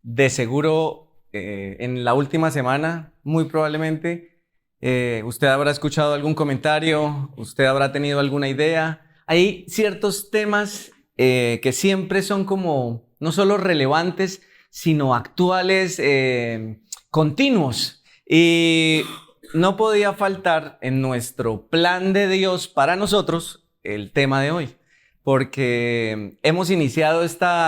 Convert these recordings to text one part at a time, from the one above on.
De seguro, en la última semana, muy probablemente, usted habrá escuchado algún comentario, usted habrá tenido alguna idea. Hay ciertos temas que siempre son como no solo relevantes, sino actuales, continuos. Y no podía faltar en nuestro plan de Dios para nosotros el tema de hoy, porque hemos iniciado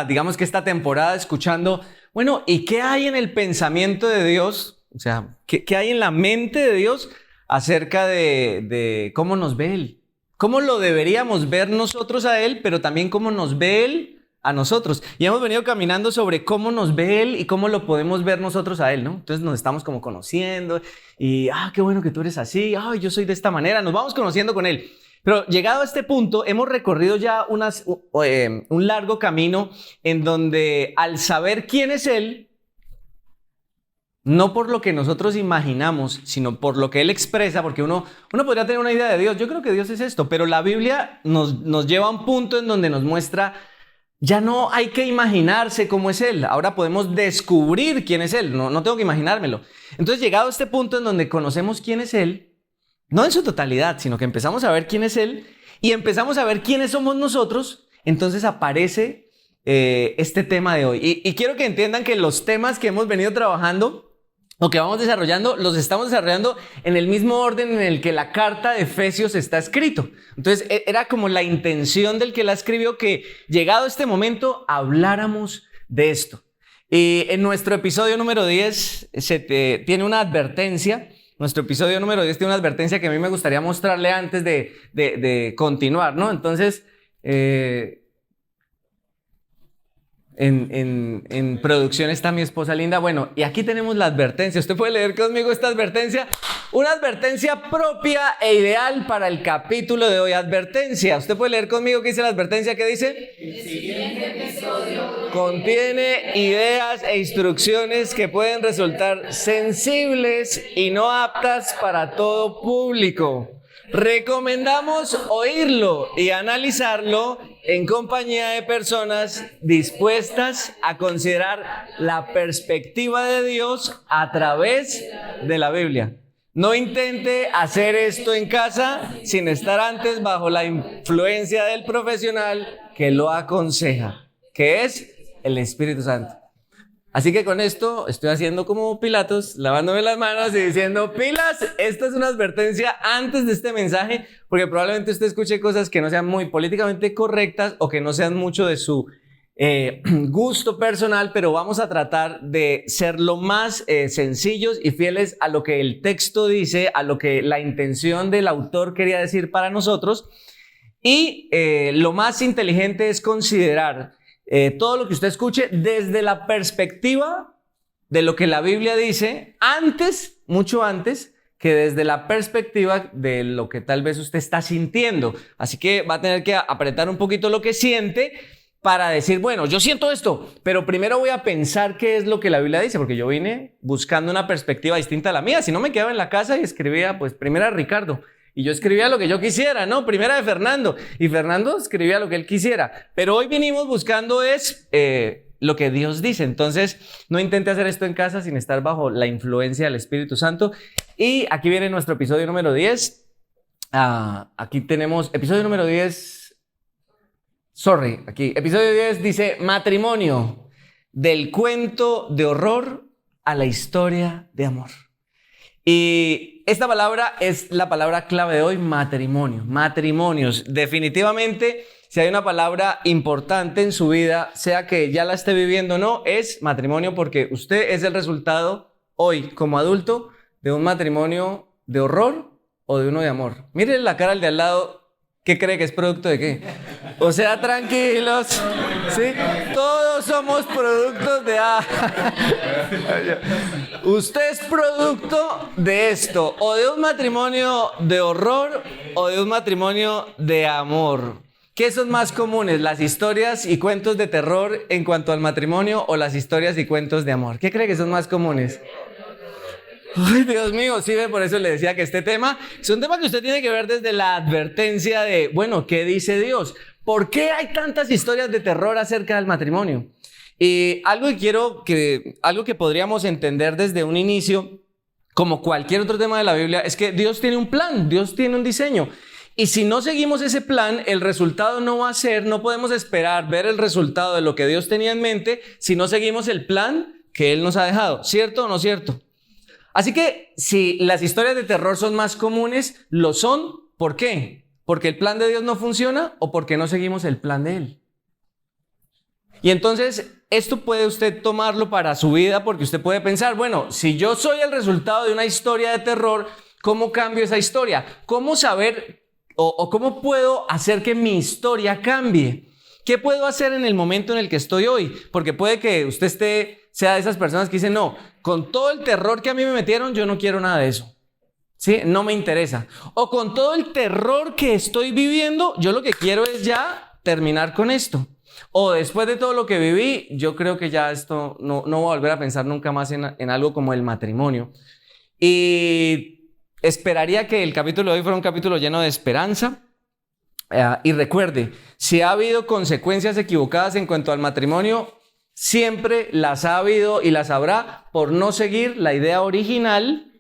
digamos que esta temporada escuchando, bueno, ¿y qué hay en el pensamiento de Dios? O sea, ¿qué hay en la mente de Dios acerca de cómo nos ve Él? ¿Cómo lo deberíamos ver nosotros a Él, pero también cómo nos ve Él a nosotros? Y hemos venido caminando sobre cómo nos ve Él y cómo lo podemos ver nosotros a Él, ¿no? Entonces nos estamos como conociendo y, qué bueno que tú eres así, yo soy de esta manera, nos vamos conociendo con Él. Pero llegado a este punto, hemos recorrido ya un largo camino en donde al saber quién es Él, no por lo que nosotros imaginamos, sino por lo que Él expresa, porque uno podría tener una idea de Dios, yo creo que Dios es esto, pero la Biblia nos lleva a un punto en donde nos muestra, ya no hay que imaginarse cómo es Él, ahora podemos descubrir quién es Él, no tengo que imaginármelo. Entonces, llegado a este punto en donde conocemos quién es Él, no en su totalidad, sino que empezamos a ver quién es Él y empezamos a ver quiénes somos nosotros, entonces aparece este tema de hoy. Y quiero que entiendan que los temas que hemos venido trabajando o que vamos desarrollando, los estamos desarrollando en el mismo orden en el que la carta de Efesios está escrito. Entonces era como la intención del que la escribió que llegado a este momento habláramos de esto. Y en nuestro episodio número 10 tiene una advertencia. Nuestro episodio número 10 tiene una advertencia que a mí me gustaría mostrarle antes de continuar, ¿no? Entonces, en producción está mi esposa linda. Bueno, y aquí tenemos la advertencia. Usted puede leer conmigo esta advertencia. Una advertencia propia e ideal para el capítulo de hoy. Advertencia. Usted puede leer conmigo qué dice la advertencia. ¿Qué dice? El siguiente episodio contiene ideas e instrucciones que pueden resultar sensibles y no aptas para todo público. Recomendamos oírlo y analizarlo en compañía de personas dispuestas a considerar la perspectiva de Dios a través de la Biblia. No intente hacer esto en casa sin estar antes bajo la influencia del profesional que lo aconseja, que es el Espíritu Santo. Así que con esto estoy haciendo como Pilatos, lavándome las manos y diciendo, pilas, esta es una advertencia antes de este mensaje, porque probablemente usted escuche cosas que no sean muy políticamente correctas o que no sean mucho de su gusto personal, pero vamos a tratar de ser lo más sencillos y fieles a lo que el texto dice, a lo que la intención del autor quería decir para nosotros. Y lo más inteligente es considerar todo lo que usted escuche desde la perspectiva de lo que la Biblia dice, mucho antes, que desde la perspectiva de lo que tal vez usted está sintiendo. Así que va a tener que apretar un poquito lo que siente para decir, bueno, yo siento esto, pero primero voy a pensar qué es lo que la Biblia dice, porque yo vine buscando una perspectiva distinta a la mía. Si no, me quedaba en la casa y escribía, pues, primera de Ricardo. Y yo escribía lo que yo quisiera, ¿no? Primera de Fernando. Y Fernando escribía lo que él quisiera. Pero hoy vinimos buscando lo que Dios dice. Entonces, no intente hacer esto en casa sin estar bajo la influencia del Espíritu Santo. Y aquí viene nuestro episodio número 10. Aquí tenemos episodio número 10. Episodio 10 dice matrimonio, del cuento de horror a la historia de amor. Y esta palabra es la palabra clave de hoy, matrimonio, matrimonios. Definitivamente, si hay una palabra importante en su vida, sea que ya la esté viviendo o no, es matrimonio, porque usted es el resultado hoy como adulto de un matrimonio de horror o de uno de amor. Mire la cara al de al lado. ¿Qué cree que es producto de qué? O sea, tranquilos, ¿sí? Todos somos productos de... Usted es producto de esto, o de un matrimonio de horror, o de un matrimonio de amor. ¿Qué son más comunes, las historias y cuentos de terror en cuanto al matrimonio, o las historias y cuentos de amor? ¿Qué cree que son más comunes? Ay, Dios mío, sí, por eso le decía que este tema es un tema que usted tiene que ver desde la advertencia de, bueno, ¿qué dice Dios? ¿Por qué hay tantas historias de terror acerca del matrimonio? Y algo que podríamos entender desde un inicio, como cualquier otro tema de la Biblia, es que Dios tiene un plan, Dios tiene un diseño. Y si no seguimos ese plan, el resultado no va a ser, no podemos esperar ver el resultado de lo que Dios tenía en mente si no seguimos el plan que Él nos ha dejado. ¿Cierto o no cierto? Así que si las historias de terror son más comunes, lo son. ¿Por qué? ¿Porque el plan de Dios no funciona o porque no seguimos el plan de Él? Y entonces, esto puede usted tomarlo para su vida porque usted puede pensar, bueno, si yo soy el resultado de una historia de terror, ¿cómo cambio esa historia? ¿Cómo saber o cómo puedo hacer que mi historia cambie? ¿Qué puedo hacer en el momento en el que estoy hoy? Porque puede que usted sea de esas personas que dicen, no, con todo el terror que a mí me metieron, yo no quiero nada de eso. ¿Sí? No me interesa. O con todo el terror que estoy viviendo, yo lo que quiero es ya terminar con esto. O después de todo lo que viví, yo creo que ya esto no voy a volver a pensar nunca más en algo como el matrimonio. Y esperaría que el capítulo de hoy fuera un capítulo lleno de esperanza. Y recuerde, si ha habido consecuencias equivocadas en cuanto al matrimonio, siempre las ha habido y las habrá por no seguir la idea original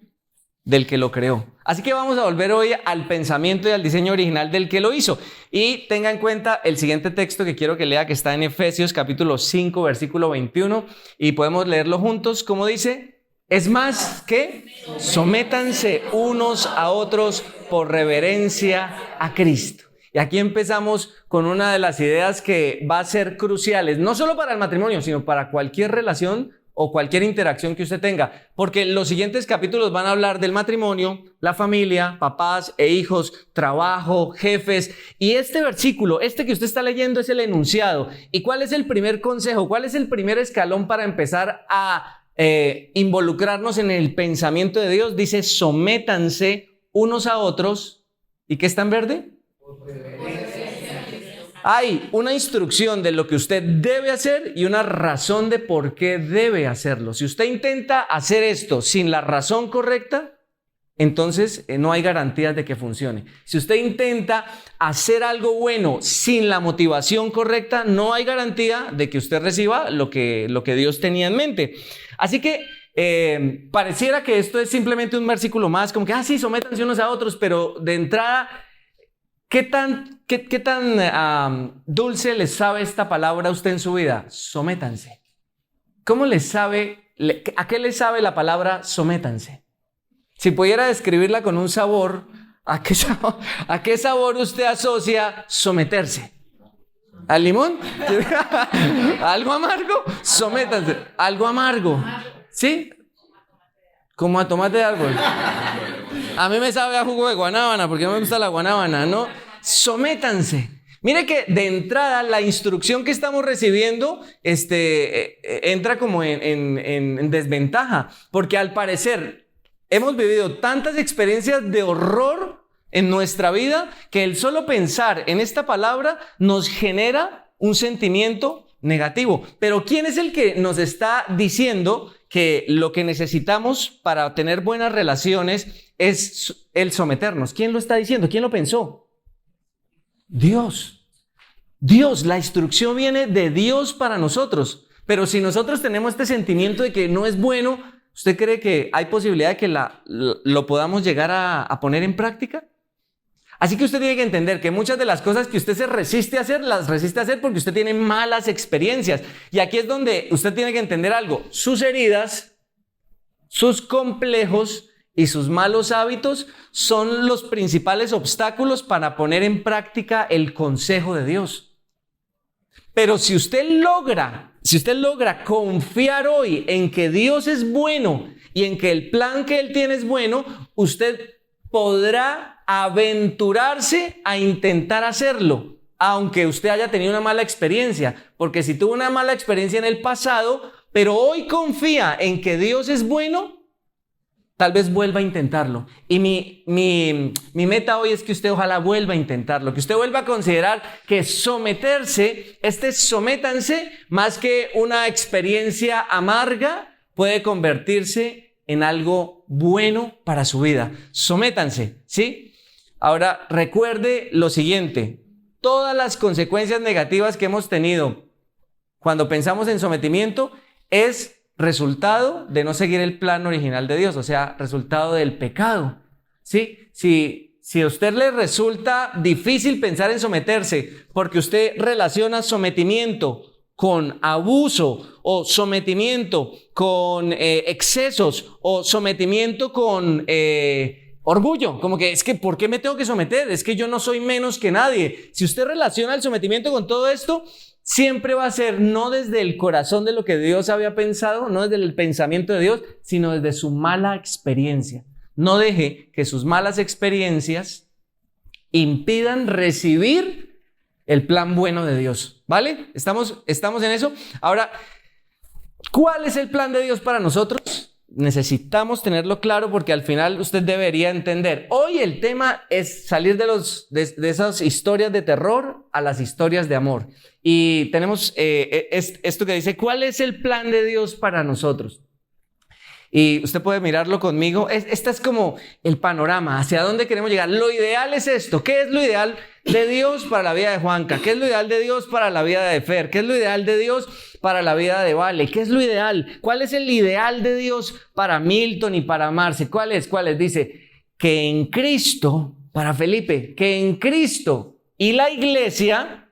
del que lo creó. Así que vamos a volver hoy al pensamiento y al diseño original del que lo hizo. Y tenga en cuenta el siguiente texto que quiero que lea, que está en Efesios capítulo 5, versículo 21. Y podemos leerlo juntos, como dice: es más que sométanse unos a otros por reverencia a Cristo. Y aquí empezamos con una de las ideas que va a ser cruciales, no solo para el matrimonio, sino para cualquier relación o cualquier interacción que usted tenga, porque los siguientes capítulos van a hablar del matrimonio, la familia, papás e hijos, trabajo, jefes, y este versículo, que usted está leyendo, es el enunciado. ¿Y cuál es el primer consejo? ¿Cuál es el primer escalón para empezar a involucrarnos en el pensamiento de Dios? Dice: sométanse unos a otros. ¿Y qué está en verde? Hay una instrucción de lo que usted debe hacer y una razón de por qué debe hacerlo. Si usted intenta hacer esto sin la razón correcta, entonces no hay garantías de que funcione. Si usted intenta hacer algo bueno sin la motivación correcta, no hay garantía de que usted reciba lo que Dios tenía en mente. Así que pareciera que esto es simplemente un versículo más, como que, sí, sométanse unos a otros, pero de entrada, ¿qué tan dulce les sabe esta palabra a usted en su vida? Sométanse. ¿Cómo les sabe? ¿A qué le sabe la palabra sométanse? Si pudiera describirla con un sabor, ¿a qué sabor usted asocia someterse? ¿Al limón? ¿Algo amargo? Sométanse. ¿Algo amargo? ¿Sí? Como a tomate de árbol. A mí me sabe a jugo de guanábana porque no me gusta la guanábana, ¿no? Sométanse. Mire que de entrada la instrucción que estamos recibiendo entra como en desventaja, porque al parecer hemos vivido tantas experiencias de horror en nuestra vida que el solo pensar en esta palabra nos genera un sentimiento negativo. Pero ¿quién es el que nos está diciendo que lo que necesitamos para tener buenas relaciones es el someternos? ¿Quién lo está diciendo? ¿Quién lo pensó? Dios. La instrucción viene de Dios para nosotros. Pero si nosotros tenemos este sentimiento de que no es bueno, ¿usted cree que hay posibilidad de que lo podamos llegar a poner en práctica? Así que usted tiene que entender que muchas de las cosas que usted se resiste a hacer, las resiste a hacer porque usted tiene malas experiencias. Y aquí es donde usted tiene que entender algo. Sus heridas, sus complejos y sus malos hábitos son los principales obstáculos para poner en práctica el consejo de Dios. Pero si usted logra confiar hoy en que Dios es bueno y en que el plan que Él tiene es bueno, usted podrá aventurarse a intentar hacerlo, aunque usted haya tenido una mala experiencia. Porque si tuvo una mala experiencia en el pasado, pero hoy confía en que Dios es bueno, tal vez vuelva a intentarlo. Y mi meta hoy es que usted ojalá vuelva a intentarlo, que usted vuelva a considerar que someterse, sométanse, más que una experiencia amarga, puede convertirse en algo bueno para su vida. Sométanse, ¿sí? Ahora, recuerde lo siguiente: todas las consecuencias negativas que hemos tenido cuando pensamos en sometimiento, es resultado de no seguir el plan original de Dios, o sea, resultado del pecado. ¿Sí? Si a usted le resulta difícil pensar en someterse porque usted relaciona sometimiento con abuso o sometimiento con excesos o sometimiento con orgullo, como que es que ¿por qué me tengo que someter? Es que yo no soy menos que nadie. Si usted relaciona el sometimiento con todo esto, siempre va a ser no desde el corazón de lo que Dios había pensado, no desde el pensamiento de Dios, sino desde su mala experiencia. No deje que sus malas experiencias impidan recibir el plan bueno de Dios, ¿vale? ¿Estamos en eso? Ahora, ¿cuál es el plan de Dios para nosotros? Necesitamos tenerlo claro porque al final usted debería entender. Hoy el tema es salir de esas historias de terror a las historias de amor. Y tenemos esto que dice, ¿cuál es el plan de Dios para nosotros? Y usted puede mirarlo conmigo. Este es como el panorama, hacia dónde queremos llegar. Lo ideal es esto. ¿Qué es lo ideal de Dios para la vida de Juanca? ¿Qué es lo ideal de Dios para la vida de Fer? ¿Qué es lo ideal de Dios para la vida de Vale? ¿Qué es lo ideal? ¿Cuál es el ideal de Dios para Milton y para Marce? ¿Cuál es? Dice que en Cristo, para Felipe, que en Cristo y la iglesia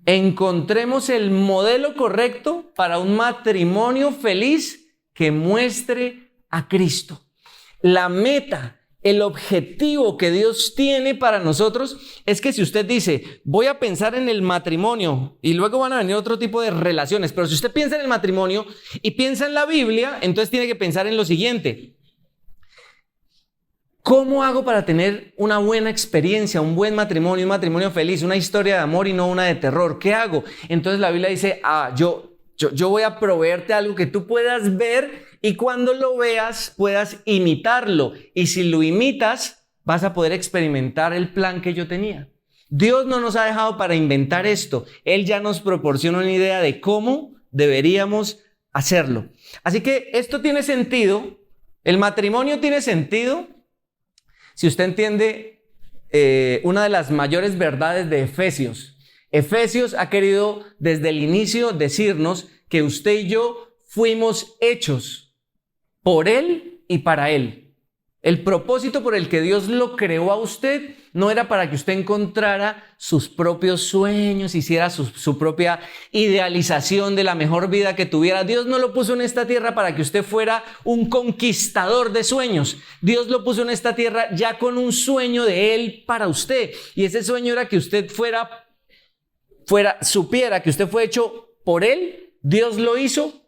encontremos el modelo correcto para un matrimonio feliz que muestre a Cristo. La meta, el objetivo que Dios tiene para nosotros es que si usted dice, voy a pensar en el matrimonio y luego van a venir otro tipo de relaciones, pero si usted piensa en el matrimonio y piensa en la Biblia, entonces tiene que pensar en lo siguiente. ¿Cómo hago para tener una buena experiencia, un buen matrimonio, un matrimonio feliz, una historia de amor y no una de terror? ¿Qué hago? Entonces la Biblia dice, yo voy a proveerte algo que tú puedas ver y cuando lo veas puedas imitarlo. Y si lo imitas, vas a poder experimentar el plan que yo tenía. Dios no nos ha dejado para inventar esto. Él ya nos proporciona una idea de cómo deberíamos hacerlo. Así que esto tiene sentido. El matrimonio tiene sentido si usted entiende una de las mayores verdades de Efesios. Efesios ha querido desde el inicio decirnos que usted y yo fuimos hechos por Él y para Él. El propósito por el que Dios lo creó a usted no era para que usted encontrara sus propios sueños, hiciera su propia idealización de la mejor vida que tuviera. Dios no lo puso en esta tierra para que usted fuera un conquistador de sueños. Dios lo puso en esta tierra ya con un sueño de Él para usted. Y ese sueño era que usted supiera que usted fue hecho por Él. Dios lo hizo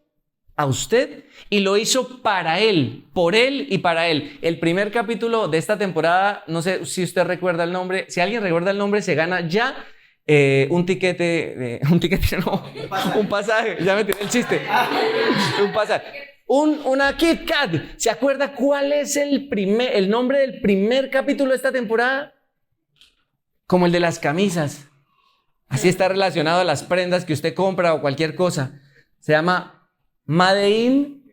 a usted y lo hizo para Él, por Él y para Él. El primer capítulo de esta temporada, no sé si usted recuerda el nombre, si alguien recuerda el nombre se gana ya un pasaje, ya me tiré el chiste, un pasaje. Una Kit Kat. ¿Se acuerda cuál es el nombre del primer capítulo de esta temporada? Como el de las camisas. Así está relacionado a las prendas que usted compra o cualquier cosa. Se llama Made in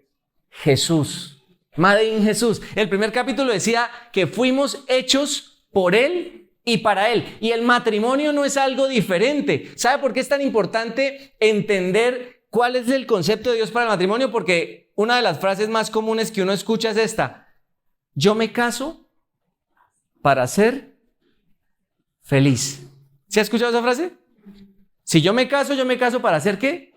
Jesús. Made in Jesús. El primer capítulo decía que fuimos hechos por Él y para Él. Y el matrimonio no es algo diferente. ¿Sabe por qué es tan importante entender cuál es el concepto de Dios para el matrimonio? Porque una de las frases más comunes que uno escucha es esta: yo me caso para ser feliz. ¿Se ha escuchado esa frase? Si yo me caso para ser ¿qué?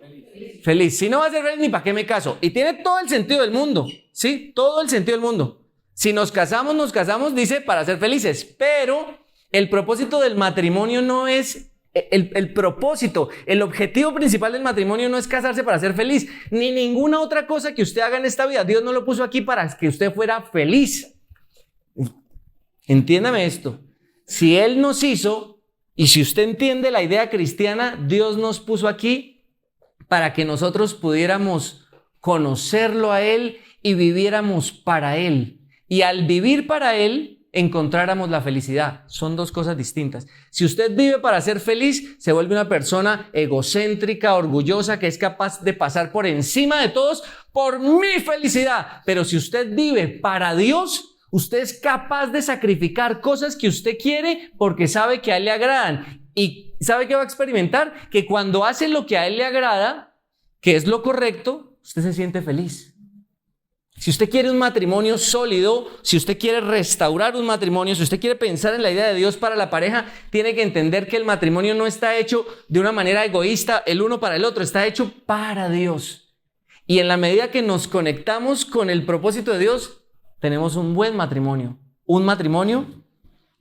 Feliz. Si no va a ser feliz, ni para qué me caso. Y tiene todo el sentido del mundo, ¿sí? Todo el sentido del mundo. Si nos casamos, dice, para ser felices. Pero el propósito del matrimonio no es el propósito, el objetivo principal del matrimonio no es casarse para ser feliz, ni ninguna otra cosa que usted haga en esta vida. Dios no lo puso aquí para que usted fuera feliz. Entiéndame esto. Si Él nos hizo, y si usted entiende la idea cristiana, Dios nos puso aquí para que nosotros pudiéramos conocerlo a Él y viviéramos para Él. Y al vivir para Él, encontráramos la felicidad. Son dos cosas distintas. Si usted vive para ser feliz, se vuelve una persona egocéntrica, orgullosa, que es capaz de pasar por encima de todos por mi felicidad. Pero si usted vive para Dios, usted es capaz de sacrificar cosas que usted quiere porque sabe que a Él le agradan. Y ¿sabe qué va a experimentar? Que cuando hace lo que a él le agrada, que es lo correcto, usted se siente feliz. Si usted quiere un matrimonio sólido, si usted quiere restaurar un matrimonio, si usted quiere pensar en la idea de Dios para la pareja, tiene que entender que el matrimonio no está hecho de una manera egoísta, el uno para el otro, está hecho para Dios. Y en la medida que nos conectamos con el propósito de Dios, tenemos un buen matrimonio, un matrimonio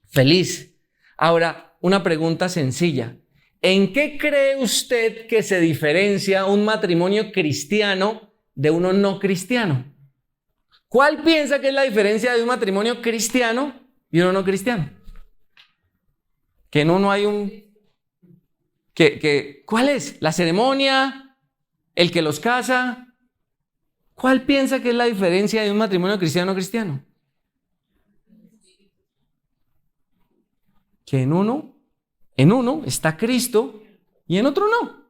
feliz. Ahora, una pregunta sencilla. ¿En qué cree usted que se diferencia un matrimonio cristiano de uno no cristiano? ¿Cuál piensa que es la diferencia de un matrimonio cristiano y uno no cristiano? Que en uno hay ¿cuál es? ¿La ceremonia? ¿El que los casa? ¿Cuál piensa que es la diferencia de un matrimonio cristiano o cristiano? Que en uno está Cristo y en otro no.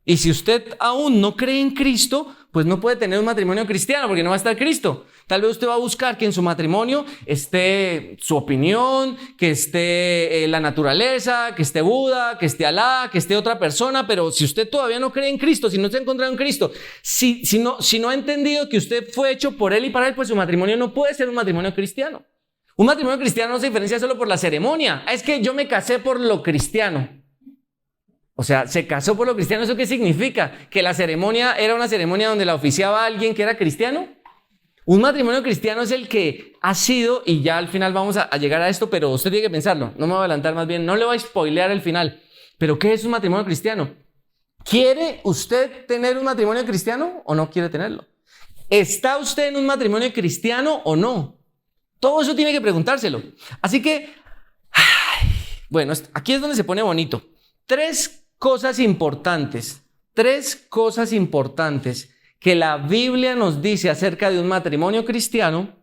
Y si usted aún no cree en Cristo, pues no puede tener un matrimonio cristiano porque no va a estar Cristo. Tal vez usted va a buscar que en su matrimonio esté su opinión, que esté la naturaleza, que esté Buda, que esté Alá, que esté otra persona, pero si usted todavía no cree en Cristo, si no se ha encontrado en Cristo, si no ha entendido que usted fue hecho por Él y para Él, pues su matrimonio no puede ser un matrimonio cristiano. Un matrimonio cristiano no se diferencia solo por la ceremonia. Es que yo me casé por lo cristiano. O sea, se casó por lo cristiano. ¿Eso qué significa? ¿Que la ceremonia era una ceremonia donde la oficiaba alguien que era cristiano? Un matrimonio cristiano es el que ha sido, y ya al final vamos a llegar a esto, pero usted tiene que pensarlo. No me voy a adelantar más bien, no le voy a spoilear el final. Pero ¿qué es un matrimonio cristiano? ¿Quiere usted tener un matrimonio cristiano o no quiere tenerlo? ¿Está usted en un matrimonio cristiano o no? Todo eso tiene que preguntárselo. Así que, bueno, aquí es donde se pone bonito. Tres cosas importantes que la Biblia nos dice acerca de un matrimonio cristiano.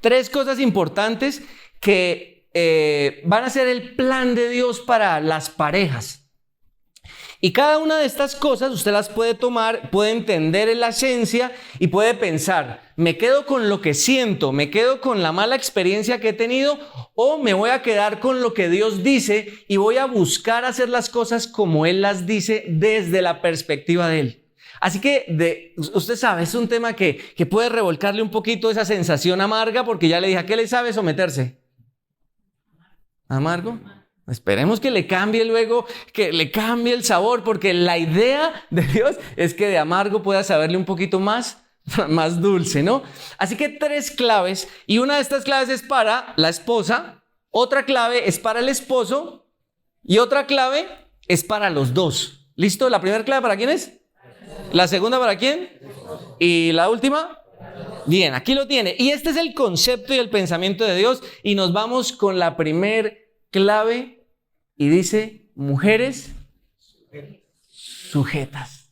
Tres cosas importantes que van a ser el plan de Dios para las parejas. Y cada una de estas cosas usted las puede tomar, puede entender en la esencia y puede pensar, ¿me quedo con lo que siento? ¿Me quedo con la mala experiencia que he tenido? ¿O me voy a quedar con lo que Dios dice y voy a buscar hacer las cosas como Él las dice desde la perspectiva de Él? Así que usted sabe, es un tema que puede revolcarle un poquito esa sensación amarga, porque ya le dije, ¿a qué le sabe someterse? ¿Amargo? Esperemos que le cambie luego, que le cambie el sabor, porque la idea de Dios es que de amargo pueda saberle un poquito más dulce, ¿no? Así que tres claves, y una de estas claves es para la esposa, otra clave es para el esposo y otra clave es para los dos. ¿Listo? ¿La primera clave para quién es? ¿La segunda para quién? ¿Y la última? Bien, aquí lo tiene. Y este es el concepto y el pensamiento de Dios, y nos vamos con la primer clave. Y dice, mujeres sujetas.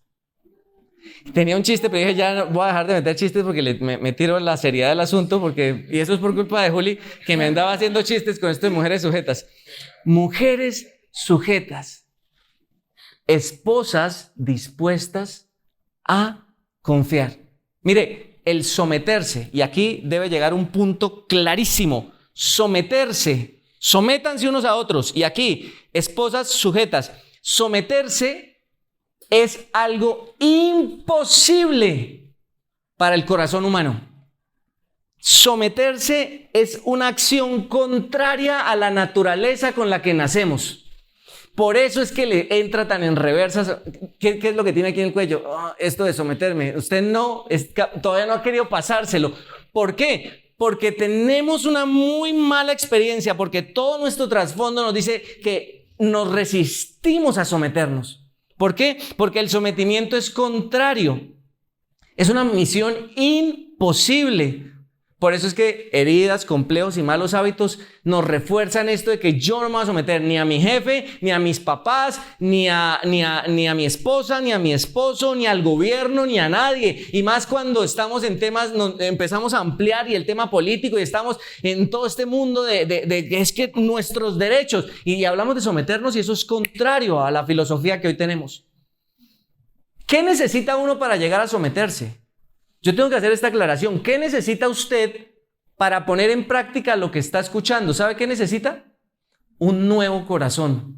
Tenía un chiste, pero dije, ya no, voy a dejar de meter chistes porque me tiro la seriedad del asunto, y eso es por culpa de Juli, que me andaba haciendo chistes con esto de mujeres sujetas. Mujeres sujetas. Esposas dispuestas a confiar. Mire, el someterse, y aquí debe llegar un punto clarísimo, someterse. Sométanse unos a otros. Y aquí, esposas sujetas. Someterse es algo imposible para el corazón humano. Someterse es una acción contraria a la naturaleza con la que nacemos. Por eso es que le entra tan en reversa. ¿Qué es lo que tiene aquí en el cuello? Esto de someterme. Usted todavía no ha querido pasárselo. ¿Por qué? Porque tenemos una muy mala experiencia, porque todo nuestro trasfondo nos dice que nos resistimos a someternos. ¿Por qué? Porque el sometimiento es contrario. Es una misión imposible. Por eso es que heridas, complejos y malos hábitos nos refuerzan esto de que yo no me voy a someter ni a mi jefe, ni a mis papás, ni a mi esposa, ni a mi esposo, ni al gobierno, ni a nadie. Y más cuando estamos en temas, empezamos a ampliar y el tema político y estamos en todo este mundo de es que nuestros derechos, y hablamos de someternos, y eso es contrario a la filosofía que hoy tenemos. ¿Qué necesita uno para llegar a someterse? Yo tengo que hacer esta aclaración. ¿Qué necesita usted para poner en práctica lo que está escuchando? ¿Sabe qué necesita? Un nuevo corazón.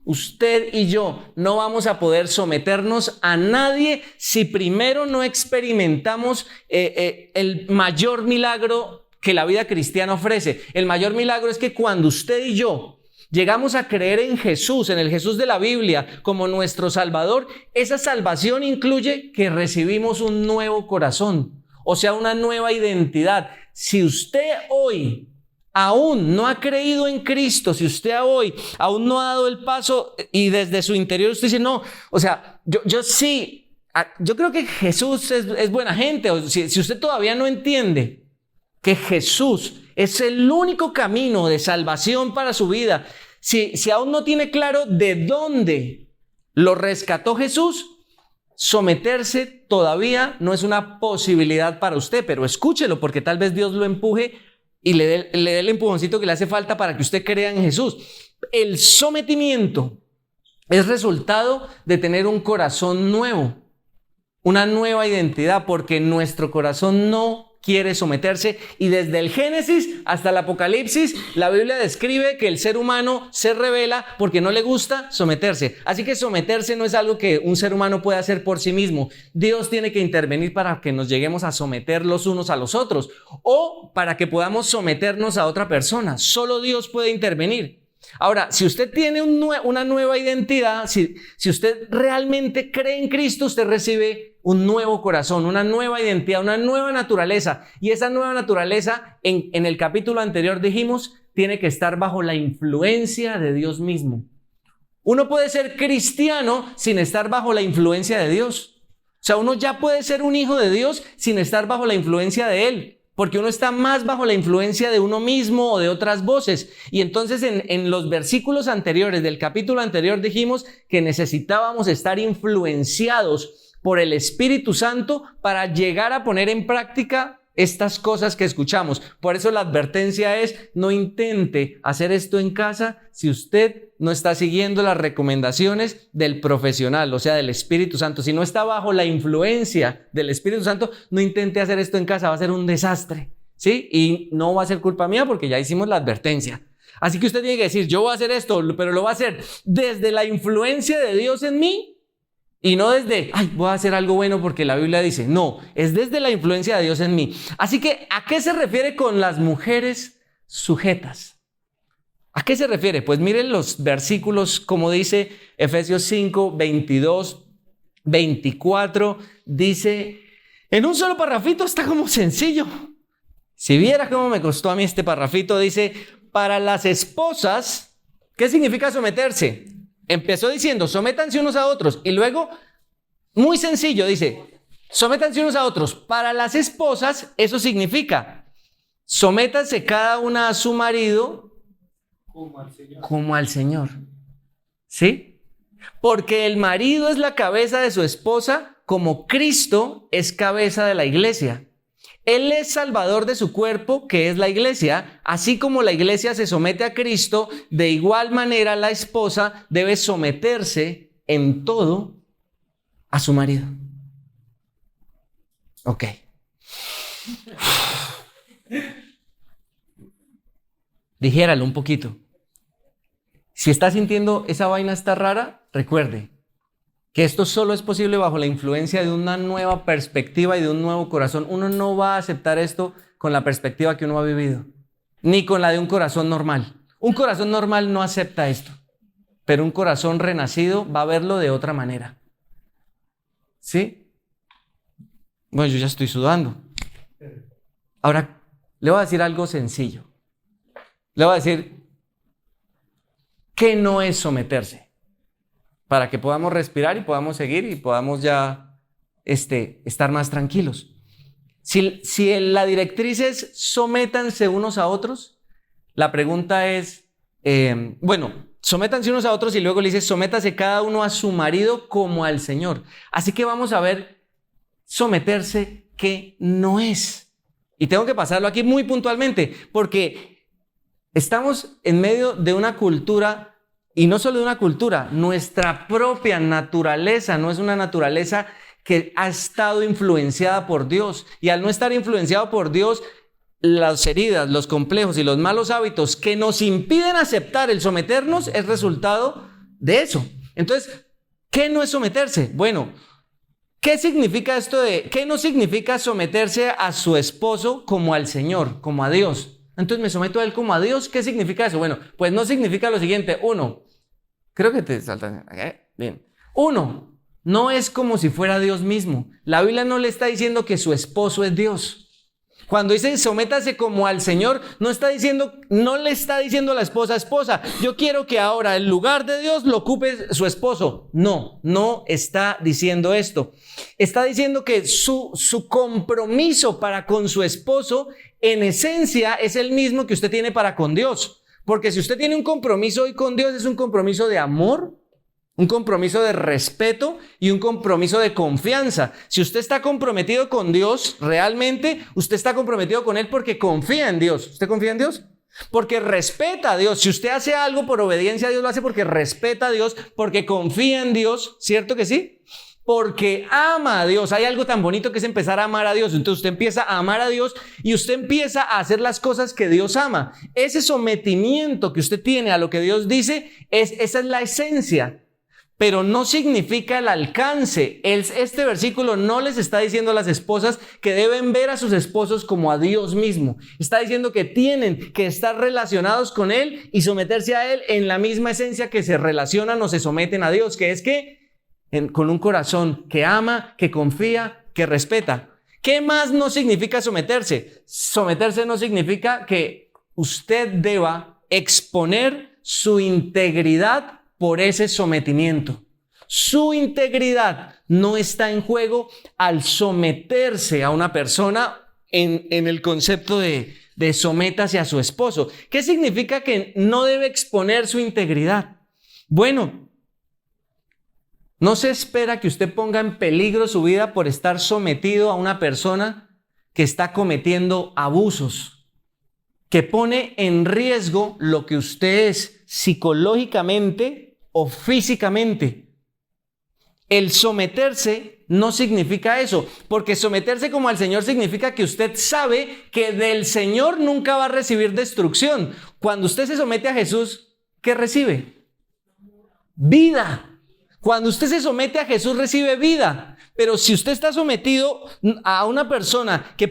usted y yo no vamos a poder someternos a nadie si primero no experimentamos el mayor milagro que la vida cristiana ofrece. El mayor milagro es que cuando usted y yo llegamos a creer en Jesús, en el Jesús de la Biblia, como nuestro Salvador, esa salvación incluye que recibimos un nuevo corazón, o sea, una nueva identidad. Si usted hoy aún no ha creído en Cristo, si usted hoy aún no ha dado el paso y desde su interior usted dice, no, o sea, yo creo que Jesús es buena gente, o si usted todavía no entiende que Jesús es el único camino de salvación para su vida, si aún no tiene claro de dónde lo rescató Jesús, someterse todavía no es una posibilidad para usted, pero escúchelo porque tal vez Dios lo empuje y le dé el empujoncito que le hace falta para que usted crea en Jesús. El sometimiento es resultado de tener un corazón nuevo, una nueva identidad, porque nuestro corazón no quiere someterse, y desde el Génesis hasta el Apocalipsis la Biblia describe que el ser humano se rebela porque no le gusta someterse. Así que someterse no es algo que un ser humano puede hacer por sí mismo. Dios tiene que intervenir para que nos lleguemos a someter los unos a los otros, o para que podamos someternos a otra persona. Solo Dios puede intervenir. Ahora, si usted tiene una nueva identidad, si usted realmente cree en Cristo, usted recibe un nuevo corazón, una nueva identidad, una nueva naturaleza. Y esa nueva naturaleza, en el capítulo anterior dijimos, tiene que estar bajo la influencia de Dios mismo. Uno puede ser cristiano sin estar bajo la influencia de Dios. O sea, uno ya puede ser un hijo de Dios sin estar bajo la influencia de Él, porque uno está más bajo la influencia de uno mismo o de otras voces. Y entonces en los versículos anteriores del capítulo anterior dijimos que necesitábamos estar influenciados por el Espíritu Santo para llegar a poner en práctica estas cosas que escuchamos. Por eso la advertencia es: no intente hacer esto en casa si usted no está siguiendo las recomendaciones del profesional, o sea, del Espíritu Santo. Si no está bajo la influencia del Espíritu Santo, no intente hacer esto en casa, va a ser un desastre, ¿sí? Y no va a ser culpa mía porque ya hicimos la advertencia. Así que usted tiene que decir: yo voy a hacer esto, pero lo voy a hacer desde la influencia de Dios en mí. Y no desde, voy a hacer algo bueno porque la Biblia dice. No, es desde la influencia de Dios en mí. Así que, ¿a qué se refiere con las mujeres sujetas? ¿A qué se refiere? Pues miren los versículos, como dice Efesios 5, 22, 24. Dice, en un solo parrafito está como sencillo. Si viera cómo me costó a mí este parrafito, dice, para las esposas, ¿qué significa someterse? Empezó diciendo, sométanse unos a otros, y luego, muy sencillo, dice, sométanse unos a otros. Para las esposas, eso significa, sométanse cada una a su marido como al Señor. ¿Sí? Porque el marido es la cabeza de su esposa, como Cristo es cabeza de la iglesia. Él es salvador de su cuerpo, que es la iglesia. Así como la iglesia se somete a Cristo, de igual manera la esposa debe someterse en todo a su marido. Ok. Dijéralo un poquito. Si está sintiendo esa vaina está rara, recuerde que esto solo es posible bajo la influencia de una nueva perspectiva y de un nuevo corazón. Uno no va a aceptar esto con la perspectiva que uno ha vivido, ni con la de un corazón normal. Un corazón normal no acepta esto, pero un corazón renacido va a verlo de otra manera. ¿Sí? Bueno, yo ya estoy sudando. Ahora, le voy a decir algo sencillo. Le voy a decir qué no es someterse, para que podamos respirar y podamos seguir y podamos ya estar más tranquilos. Si la directriz es sométanse unos a otros, la pregunta es, sométanse unos a otros, y luego le dice sométase cada uno a su marido como al Señor. Así que vamos a ver someterse qué no es. Y tengo que pasarlo aquí muy puntualmente, porque estamos en medio de una cultura. Y no solo de una cultura, nuestra propia naturaleza no es una naturaleza que ha estado influenciada por Dios. Y al no estar influenciado por Dios, las heridas, los complejos y los malos hábitos que nos impiden aceptar el someternos es resultado de eso. Entonces, ¿qué no es someterse? Bueno, ¿qué significa esto qué no significa someterse a su esposo como al Señor, como a Dios? Entonces me someto a él como a Dios. ¿Qué significa eso? Bueno, pues no significa lo siguiente. Uno, creo que te saltan. Bien. Uno, no es como si fuera Dios mismo. La Biblia no le está diciendo que su esposo es Dios. Cuando dice sométase como al Señor, no le está diciendo a la esposa, yo quiero que ahora el lugar de Dios lo ocupe su esposo. No está diciendo esto. Está diciendo que su compromiso para con su esposo, en esencia, es el mismo que usted tiene para con Dios. Porque si usted tiene un compromiso hoy con Dios, es un compromiso de amor, un compromiso de respeto y un compromiso de confianza. Si usted está comprometido con Dios, realmente usted está comprometido con Él porque confía en Dios. ¿Usted confía en Dios? Porque respeta a Dios. Si usted hace algo por obediencia a Dios, lo hace porque respeta a Dios, porque confía en Dios. ¿Cierto que sí? Porque ama a Dios. Hay algo tan bonito que es empezar a amar a Dios. Entonces usted empieza a amar a Dios y usted empieza a hacer las cosas que Dios ama. Ese sometimiento que usted tiene a lo que Dios dice, esa es la esencia. Pero no significa el alcance. Este versículo no les está diciendo a las esposas que deben ver a sus esposos como a Dios mismo. Está diciendo que tienen que estar relacionados con Él y someterse a Él en la misma esencia que se relacionan o se someten a Dios, que es con un corazón que ama, que confía, que respeta. ¿Qué más no significa someterse? Someterse no significa que usted deba exponer su integridad por ese sometimiento. Su integridad no está en juego al someterse a una persona en el concepto de sométase a su esposo. ¿Qué significa que no debe exponer su integridad? Bueno, no se espera que usted ponga en peligro su vida por estar sometido a una persona que está cometiendo abusos, que pone en riesgo lo que usted es psicológicamente o físicamente. El someterse no significa eso, porque someterse como al Señor significa que usted sabe que del Señor nunca va a recibir destrucción. Cuando usted se somete a Jesús, ¿qué recibe? Vida. Cuando usted se somete a Jesús, recibe vida. Pero si usted está sometido a una persona que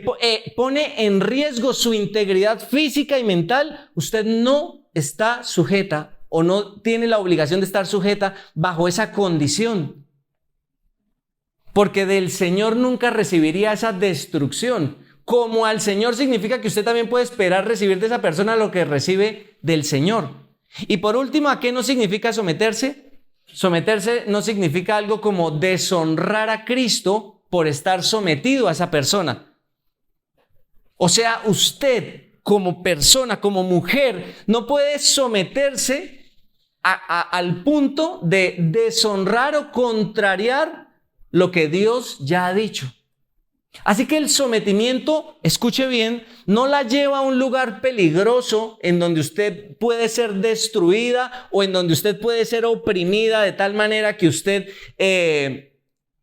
pone en riesgo su integridad física y mental, usted no está sujeta o no tiene la obligación de estar sujeta bajo esa condición. Porque del Señor nunca recibiría esa destrucción. Como al Señor significa que usted también puede esperar recibir de esa persona lo que recibe del Señor. Y por último, ¿a qué no significa someterse? Someterse no significa algo como deshonrar a Cristo por estar sometido a esa persona. O sea, usted como persona, como mujer, no puede someterse al punto de deshonrar o contrariar lo que Dios ya ha dicho. Así que el sometimiento, escuche bien, no la lleva a un lugar peligroso en donde usted puede ser destruida o en donde usted puede ser oprimida de tal manera que usted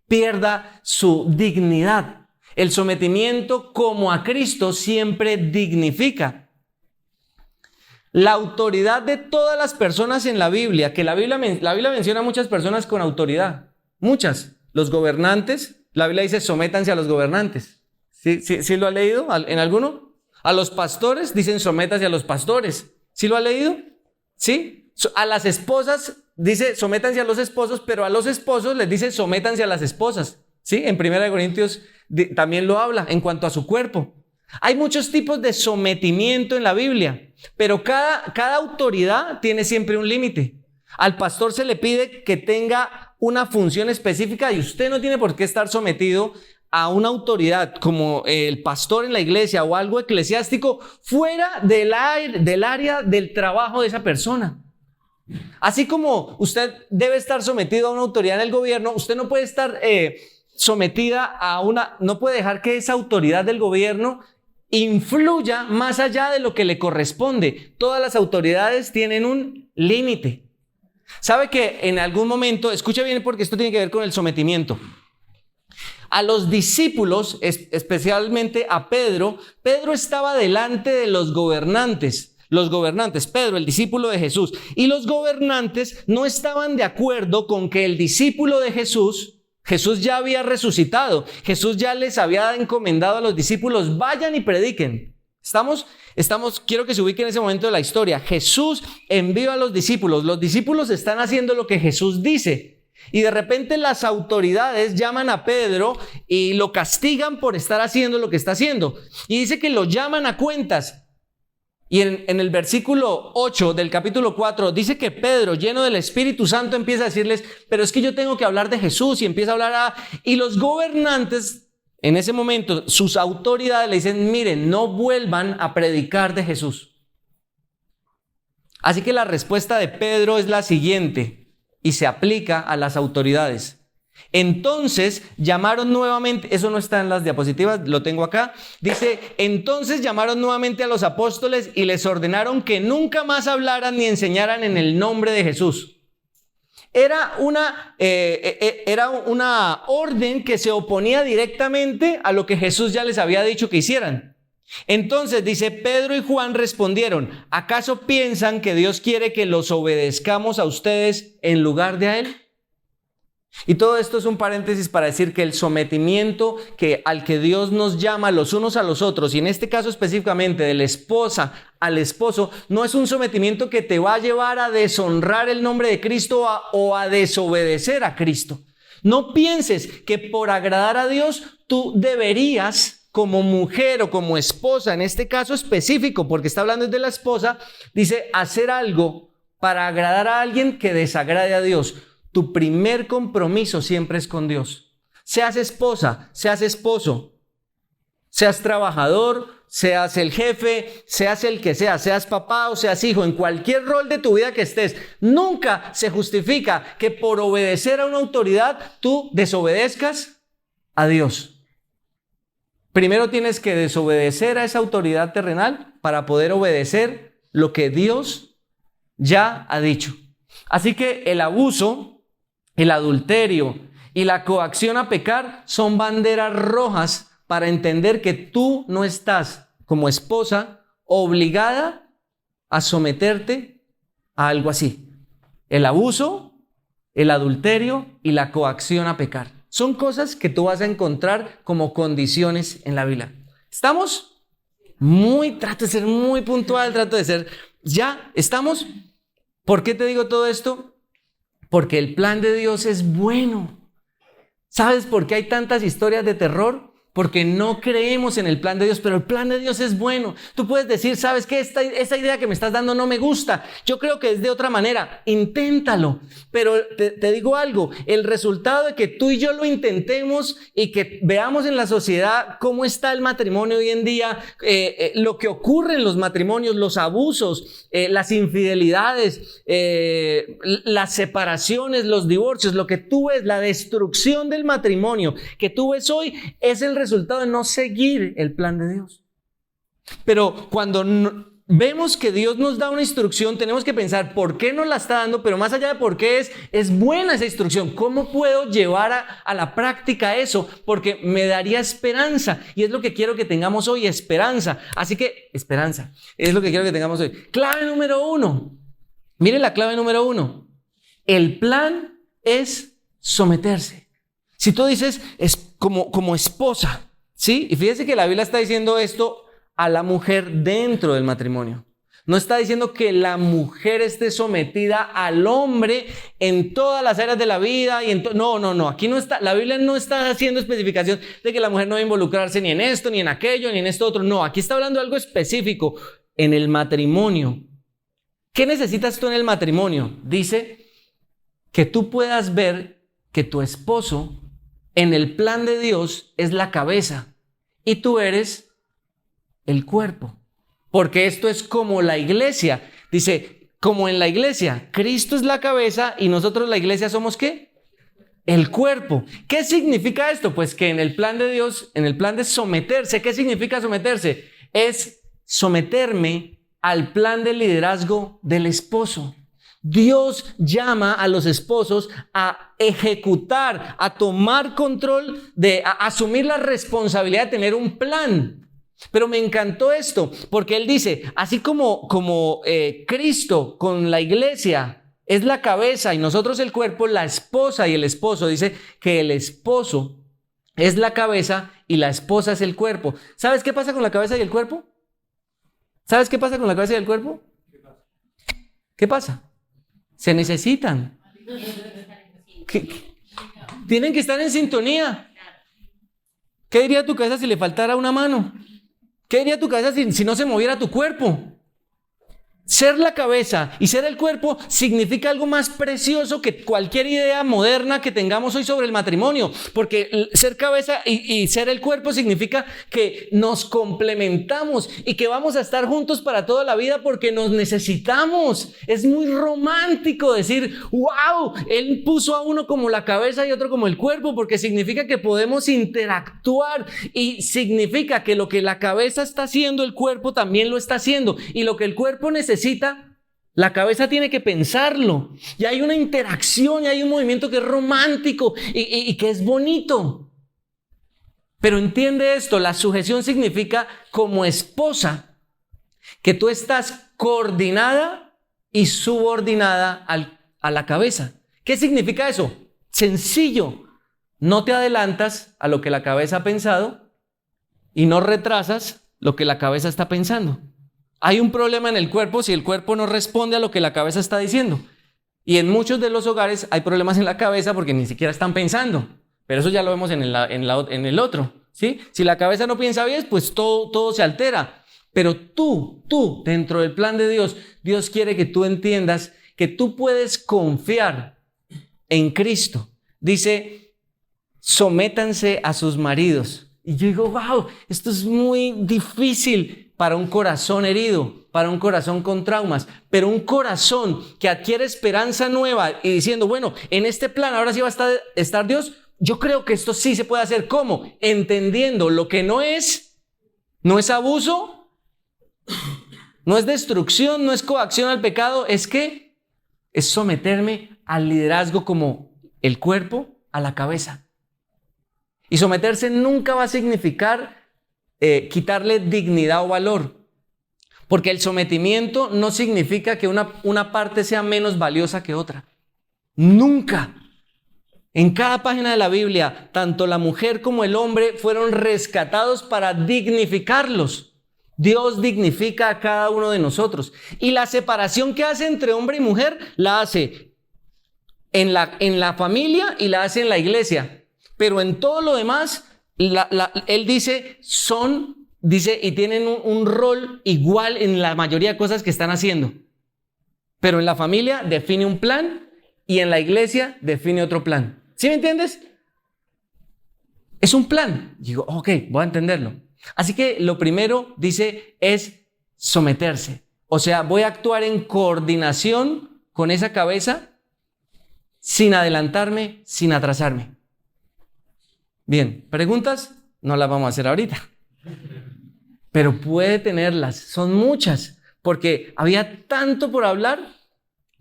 pierda su dignidad. El sometimiento como a Cristo siempre dignifica. La autoridad de todas las personas en la Biblia, que la Biblia menciona a muchas personas con autoridad, muchas. Los gobernantes, la Biblia dice sométanse a los gobernantes. ¿Sí lo ha leído en alguno? A los pastores dicen sométanse a los pastores. ¿Sí lo ha leído? ¿Sí? A las esposas dice sométanse a los esposos, pero a los esposos les dice sométanse a las esposas. ¿Sí? En 1 Corintios también lo habla en cuanto a su cuerpo. Hay muchos tipos de sometimiento en la Biblia, pero cada autoridad tiene siempre un límite. Al pastor se le pide que tenga una función específica y usted no tiene por qué estar sometido a una autoridad como el pastor en la iglesia o algo eclesiástico fuera del área del trabajo de esa persona. Así como usted debe estar sometido a una autoridad en el gobierno, usted no puede estar sometida no puede dejar que esa autoridad del gobierno influya más allá de lo que le corresponde. Todas las autoridades tienen un límite. ¿Sabe que en algún momento, escuche bien porque esto tiene que ver con el sometimiento? A los discípulos, especialmente a Pedro estaba delante de los gobernantes. Los gobernantes, Pedro, el discípulo de Jesús, y los gobernantes no estaban de acuerdo con que el discípulo de Jesús ya había resucitado, Jesús ya les había encomendado a los discípulos, vayan y prediquen. Quiero que se ubiquen en ese momento de la historia. Jesús envió a los discípulos están haciendo lo que Jesús dice. Y de repente las autoridades llaman a Pedro y lo castigan por estar haciendo lo que está haciendo. Y dice que lo llaman a cuentas. Y en el versículo 8 del capítulo 4 dice que Pedro, lleno del Espíritu Santo, empieza a decirles, pero es que yo tengo que hablar de Jesús, y empieza a hablar y los gobernantes, en ese momento, sus autoridades le dicen, miren, no vuelvan a predicar de Jesús. Así que la respuesta de Pedro es la siguiente, y se aplica a las autoridades. Entonces llamaron nuevamente, eso no está en las diapositivas, lo tengo acá, dice, entonces llamaron nuevamente a los apóstoles y les ordenaron que nunca más hablaran ni enseñaran en el nombre de Jesús. Era una orden que se oponía directamente a lo que Jesús ya les había dicho que hicieran. Entonces dice, Pedro y Juan respondieron, ¿acaso piensan que Dios quiere que los obedezcamos a ustedes en lugar de a Él? Y todo esto es un paréntesis para decir que el sometimiento al que Dios nos llama los unos a los otros, y en este caso específicamente de la esposa al esposo, no es un sometimiento que te va a llevar a deshonrar el nombre de Cristo o a desobedecer a Cristo. No pienses que por agradar a Dios tú deberías, como mujer o como esposa, en este caso específico, porque está hablando de la esposa, dice hacer algo para agradar a alguien que desagrade a Dios. Tu primer compromiso siempre es con Dios. Seas esposa, seas esposo, seas trabajador, seas el jefe, seas el que sea, seas papá o seas hijo, en cualquier rol de tu vida que estés, nunca se justifica que por obedecer a una autoridad tú desobedezcas a Dios. Primero tienes que desobedecer a esa autoridad terrenal para poder obedecer lo que Dios ya ha dicho. Así que el abuso, el adulterio y la coacción a pecar son banderas rojas para entender que tú no estás como esposa obligada a someterte a algo así. El abuso, el adulterio y la coacción a pecar son cosas que tú vas a encontrar como condiciones en la Biblia. ¿Estamos? Trato de ser muy puntual, ¿estamos? ¿Por qué te digo todo esto? Porque el plan de Dios es bueno. ¿Sabes por qué hay tantas historias de terror? Porque no creemos en el plan de Dios, pero el plan de Dios es bueno. Tú puedes decir, ¿sabes qué? Esta idea que me estás dando no me gusta. Yo creo que es de otra manera. Inténtalo. Pero te digo algo, el resultado de que tú y yo lo intentemos y que veamos en la sociedad cómo está el matrimonio hoy en día, lo que ocurre en los matrimonios, los abusos, las infidelidades, las separaciones, los divorcios, lo que tú ves, la destrucción del matrimonio que tú ves hoy es el resultado de no seguir el plan de Dios. Pero cuando vemos que Dios nos da una instrucción, tenemos que pensar por qué nos la está dando, pero más allá de por qué es buena esa instrucción. ¿Cómo puedo llevar a la práctica eso? Porque me daría esperanza, y es lo que quiero que tengamos hoy, esperanza. Así que, esperanza, es lo que quiero que tengamos hoy. Clave número 1. Miren la clave número 1. El plan es someterse. Si tú dices, es como esposa, ¿sí? Y fíjese que la Biblia está diciendo esto a la mujer dentro del matrimonio. No está diciendo que la mujer esté sometida al hombre en todas las áreas de la vida. No. Aquí no está, la Biblia no está haciendo especificación de que la mujer no va a involucrarse ni en esto, ni en aquello, ni en esto otro. No, aquí está hablando de algo específico en el matrimonio. ¿Qué necesitas tú en el matrimonio? Dice que tú puedas ver que tu esposo en el plan de Dios es la cabeza y tú eres el cuerpo. Porque esto es como la iglesia. Dice, como en la iglesia, Cristo es la cabeza y nosotros la iglesia somos ¿qué? El cuerpo. ¿Qué significa esto? Pues que en el plan de Dios, en el plan de someterse, ¿qué significa someterse? Es someterme al plan de liderazgo del esposo. Dios llama a los esposos a ejecutar, a tomar control, a asumir la responsabilidad de tener un plan. Pero me encantó esto, porque él dice, así como Cristo con la iglesia es la cabeza y nosotros el cuerpo, la esposa y el esposo, dice que el esposo es la cabeza y la esposa es el cuerpo. ¿Sabes qué pasa con la cabeza y el cuerpo? ¿Sabes qué pasa con la cabeza y el cuerpo? ¿Qué pasa? Se necesitan. Tienen que estar en sintonía. ¿Qué diría tu cabeza si le faltara una mano? ¿Qué diría tu cabeza si no se moviera tu cuerpo? Ser la cabeza y ser el cuerpo significa algo más precioso que cualquier idea moderna que tengamos hoy sobre el matrimonio, porque ser cabeza y ser el cuerpo significa que nos complementamos y que vamos a estar juntos para toda la vida porque nos necesitamos. Es muy romántico decir, wow, él puso a uno como la cabeza y otro como el cuerpo, porque significa que podemos interactuar y significa que lo que la cabeza está haciendo, el cuerpo también lo está haciendo, y lo que el cuerpo necesita, la cabeza tiene que pensarlo, y hay una interacción y hay un movimiento que es romántico y que es bonito. Pero entiende esto, la sujeción significa como esposa que tú estás coordinada y subordinada a la cabeza. ¿Qué significa eso? Sencillo, no te adelantas a lo que la cabeza ha pensado y no retrasas lo que la cabeza está pensando. Hay un problema en el cuerpo si el cuerpo no responde a lo que la cabeza está diciendo. Y en muchos de los hogares hay problemas en la cabeza porque ni siquiera están pensando. Pero eso ya lo vemos en el otro, ¿sí? Si la cabeza no piensa bien, pues todo se altera. Pero tú, dentro del plan de Dios, Dios quiere que tú entiendas que tú puedes confiar en Cristo. Dice, sométanse a sus maridos. Y yo digo, wow, esto es muy difícil para un corazón herido, para un corazón con traumas, pero un corazón que adquiere esperanza nueva y diciendo, bueno, en este plan ahora sí va a estar Dios. Yo creo que esto sí se puede hacer. ¿Cómo? Entendiendo lo que no es abuso, no es destrucción, no es coacción al pecado, es someterme al liderazgo como el cuerpo a la cabeza. Y someterse nunca va a significar quitarle dignidad o valor, porque el sometimiento no significa que una parte sea menos valiosa que otra. Nunca. En cada página de la Biblia, tanto la mujer como el hombre fueron rescatados para dignificarlos. Dios dignifica a cada uno de nosotros. Y la separación que hace entre hombre y mujer, la hace en la familia y la hace en la iglesia. Pero en todo lo demás, él dice, y tienen un rol igual en la mayoría de cosas que están haciendo. Pero en la familia define un plan y en la iglesia define otro plan. ¿Sí me entiendes? Es un plan. Digo, ok, voy a entenderlo. Así que lo primero, dice, es someterse. O sea, voy a actuar en coordinación con esa cabeza sin adelantarme, sin atrasarme. Bien, ¿preguntas? No las vamos a hacer ahorita. Pero puede tenerlas, son muchas, porque había tanto por hablar,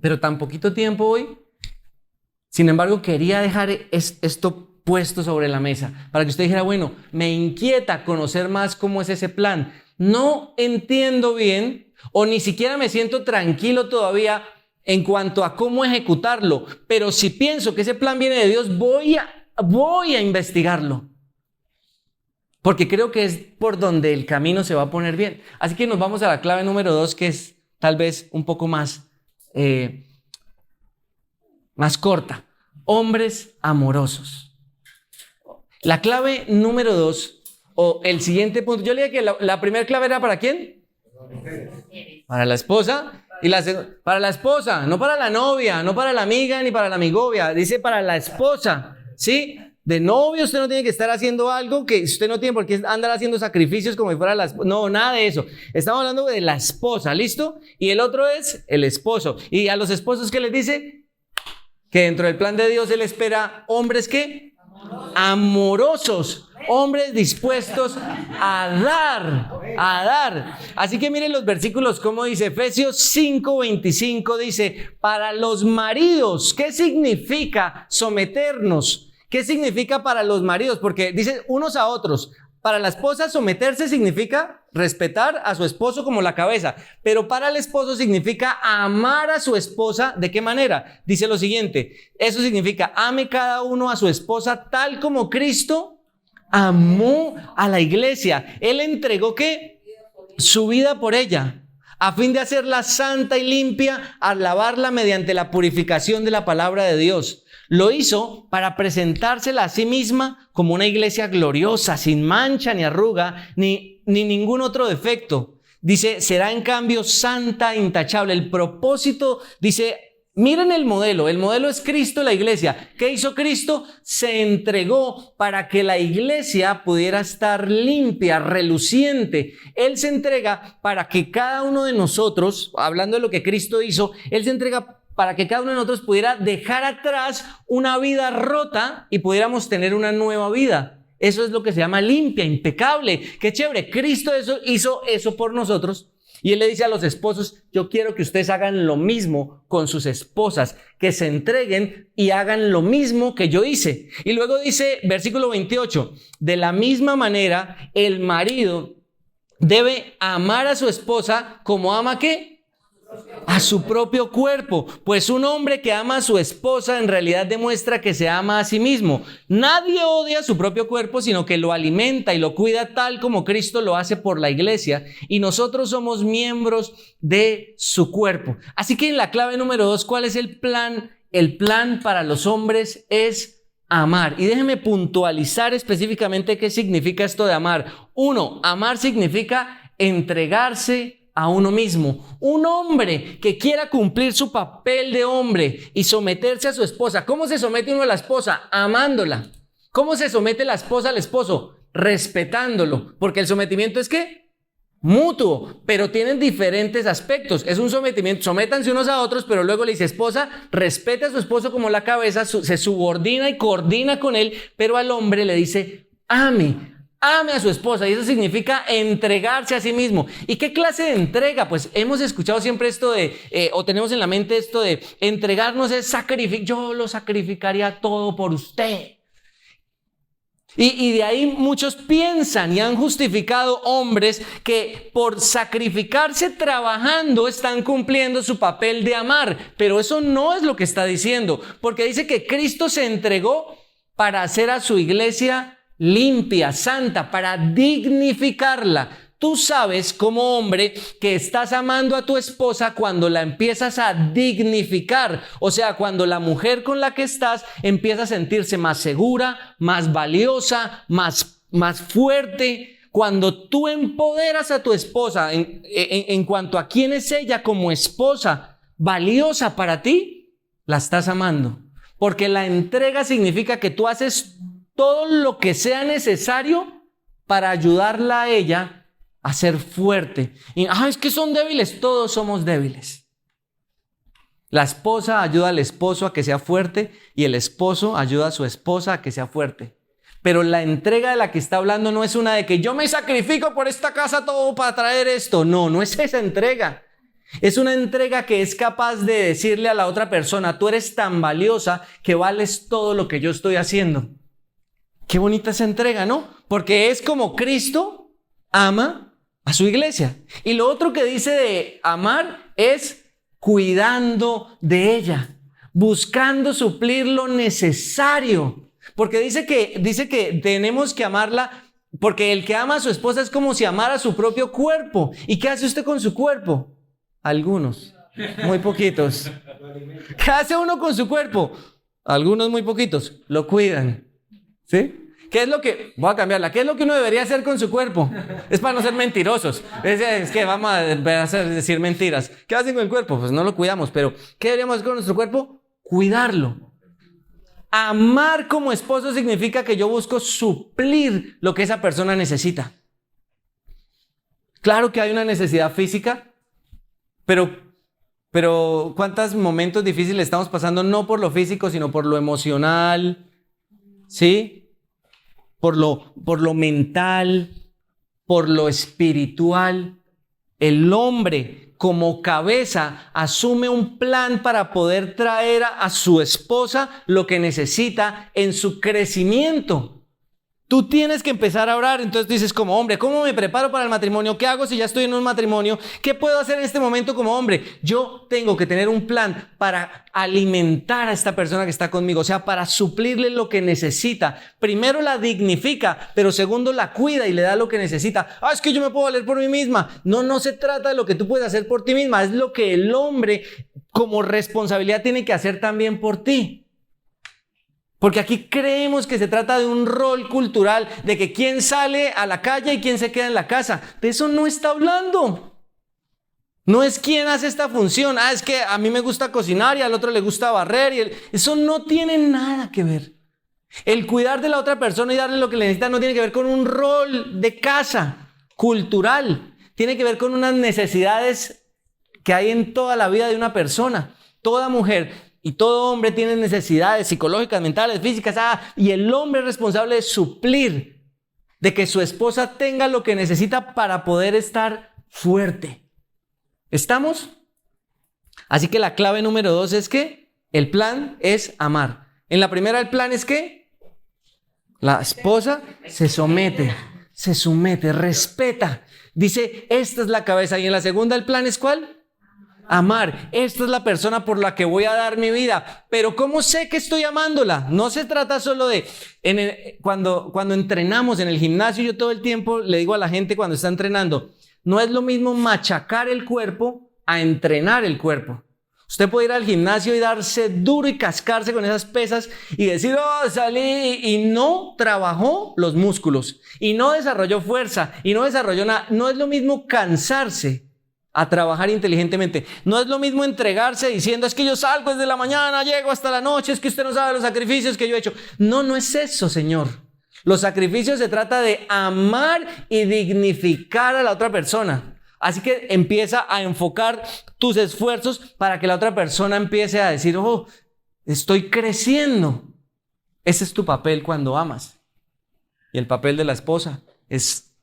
pero tan poquito tiempo hoy. Sin embargo, quería dejar esto puesto sobre la mesa, para que usted dijera, bueno, me inquieta conocer más cómo es ese plan. No entiendo bien, o ni siquiera me siento tranquilo todavía en cuanto a cómo ejecutarlo, pero si pienso que ese plan viene de Dios, voy a investigarlo, porque creo que es por donde el camino se va a poner bien. Así que nos vamos a la clave número 2, que es tal vez un poco más corta. Hombres amorosos. La clave número 2, o el siguiente punto, yo le dije que la primera clave era ¿para quién? Para la esposa. Y para la esposa, no para la novia, no para la amiga ni para la amigovia. Dice para la esposa. ¿Sí? De novio usted no tiene que estar haciendo algo que usted no tiene por qué andar haciendo sacrificios como si fuera la esposa. No, nada de eso. Estamos hablando de la esposa, ¿listo? Y el otro es el esposo. Y a los esposos, ¿qué les dice? Que dentro del plan de Dios Él espera hombres, ¿qué? Amorosos. Hombres dispuestos a dar. Así que miren los versículos, como dice Efesios 5:25, dice, para los maridos, ¿qué significa someternos? ¿Qué significa para los maridos? Porque dice unos a otros, Para la esposa someterse significa respetar a su esposo como la cabeza, pero para el esposo significa amar a su esposa. ¿De qué manera? Dice lo siguiente, eso significa ame cada uno a su esposa tal como Cristo amó a la iglesia. Él entregó ¿qué? Su vida por ella, a fin de hacerla santa y limpia, al lavarla mediante la purificación de la palabra de Dios. Lo hizo para presentársela a sí misma como una iglesia gloriosa, sin mancha ni arruga, ni ningún otro defecto. Dice, será en cambio santa, intachable. El propósito, dice, miren el modelo es Cristo, la iglesia. ¿Qué hizo Cristo? Se entregó para que la iglesia pudiera estar limpia, reluciente. Él se entrega para que cada uno de nosotros, hablando de lo que Cristo hizo, Él se entrega para que cada uno de nosotros pudiera dejar atrás una vida rota y pudiéramos tener una nueva vida. Eso es lo que se llama limpia, impecable. Qué chévere. Cristo hizo eso por nosotros. Y Él le dice a los esposos, yo quiero que ustedes hagan lo mismo con sus esposas, que se entreguen y hagan lo mismo que yo hice. Y luego dice, versículo 28, de la misma manera, el marido debe amar a su esposa como ama ¿qué? A su propio cuerpo, pues un hombre que ama a su esposa en realidad demuestra que se ama a sí mismo. Nadie odia su propio cuerpo, sino que lo alimenta y lo cuida tal como Cristo lo hace por la iglesia, y nosotros somos miembros de su cuerpo. Así que en la clave número 2, ¿cuál es el plan? El plan para los hombres es amar. Y déjenme puntualizar específicamente qué significa esto de amar. 1, amar significa entregarse a uno mismo. Un hombre que quiera cumplir su papel de hombre y someterse a su esposa. ¿Cómo se somete uno a la esposa? Amándola. ¿Cómo se somete la esposa al esposo? Respetándolo. Porque el sometimiento es ¿qué? Mutuo, pero tienen diferentes aspectos. Es un sometimiento, sométanse unos a otros, pero luego le dice, esposa, respete a su esposo como la cabeza, se subordina y coordina con él, pero al hombre le dice, ame a su esposa, y eso significa entregarse a sí mismo. ¿Y qué clase de entrega? Pues hemos escuchado siempre esto de, o tenemos en la mente esto de entregarnos es sacrificar, yo lo sacrificaría todo por usted. Y de ahí muchos piensan y han justificado hombres que por sacrificarse trabajando están cumpliendo su papel de amar, pero eso no es lo que está diciendo, porque dice que Cristo se entregó para hacer a su iglesia limpia, santa, para dignificarla. Tú sabes como hombre que estás amando a tu esposa cuando la empiezas a dignificar, o sea, cuando la mujer con la que estás empieza a sentirse más segura, más valiosa, más fuerte. Cuando tú empoderas a tu esposa en cuanto a quién es ella como esposa valiosa para ti, la estás amando, porque la entrega significa que tú haces todo lo que sea necesario para ayudarla a ella a ser fuerte. Y, es que son débiles, todos somos débiles. La esposa ayuda al esposo a que sea fuerte y el esposo ayuda a su esposa a que sea fuerte. Pero la entrega de la que está hablando no es una de que yo me sacrifico por esta casa todo para traer esto. No es esa entrega. Es una entrega que es capaz de decirle a la otra persona, tú eres tan valiosa que vales todo lo que yo estoy haciendo. Qué bonita esa entrega, ¿no? Porque es como Cristo ama a su iglesia. Y lo otro que dice de amar es cuidando de ella, buscando suplir lo necesario. Porque dice que tenemos que amarla, porque el que ama a su esposa es como si amara a su propio cuerpo. ¿Y qué hace usted con su cuerpo? Algunos, muy poquitos. ¿Qué hace uno con su cuerpo? Algunos muy poquitos, lo cuidan. ¿Sí? ¿Qué es lo que, voy a cambiarla, qué es lo que uno debería hacer con su cuerpo? Es para no ser mentirosos. Es que vamos a decir mentiras. ¿Qué hacen con el cuerpo? Pues no lo cuidamos, pero ¿qué deberíamos hacer con nuestro cuerpo? Cuidarlo. Amar como esposo significa que yo busco suplir lo que esa persona necesita. Claro que hay una necesidad física, pero ¿cuántos momentos difíciles estamos pasando? No por lo físico, sino por lo emocional, ¿sí? Por lo mental, por lo espiritual. El hombre como cabeza asume un plan para poder traer a su esposa lo que necesita en su crecimiento. Tú tienes que empezar a orar. Entonces dices como hombre, ¿cómo me preparo para el matrimonio? ¿Qué hago si ya estoy en un matrimonio? ¿Qué puedo hacer en este momento como hombre? Yo tengo que tener un plan para alimentar a esta persona que está conmigo, o sea, para suplirle lo que necesita. Primero la dignifica, pero segundo la cuida y le da lo que necesita. Es que yo me puedo valer por mí misma. No se trata de lo que tú puedes hacer por ti misma, es lo que el hombre como responsabilidad tiene que hacer también por ti. Porque aquí creemos que se trata de un rol cultural, de que quién sale a la calle y quién se queda en la casa. De eso no está hablando. No es quién hace esta función. Es que a mí me gusta cocinar y al otro le gusta barrer. Eso no tiene nada que ver. El cuidar de la otra persona y darle lo que le necesita no tiene que ver con un rol de casa cultural. Tiene que ver con unas necesidades que hay en toda la vida de una persona. Toda mujer y todo hombre tiene necesidades psicológicas, mentales, físicas, y el hombre es responsable de suplir, de que su esposa tenga lo que necesita para poder estar fuerte. ¿Estamos? Así que la clave número 2 es que el plan es amar. En la primera el plan es que la esposa se somete, respeta. Dice, esta es la cabeza. Y en la segunda el plan es ¿cuál? Amar. Esta es la persona por la que voy a dar mi vida. Pero ¿cómo sé que estoy amándola? No se trata solo de... Cuando entrenamos en el gimnasio, yo todo el tiempo le digo a la gente cuando está entrenando, no es lo mismo machacar el cuerpo a entrenar el cuerpo. Usted puede ir al gimnasio y darse duro y cascarse con esas pesas y decir, salí, y no trabajó los músculos, y no desarrolló fuerza, y no desarrolló nada. No es lo mismo cansarse a trabajar inteligentemente. No es lo mismo entregarse diciendo, es que yo salgo desde la mañana, llego hasta la noche, es que usted no sabe los sacrificios que yo he hecho. No es eso, Señor. Los sacrificios se trata de amar y dignificar a la otra persona. Así que empieza a enfocar tus esfuerzos para que la otra persona empiece a decir, estoy creciendo. Ese es tu papel cuando amas. Y el papel de la esposa es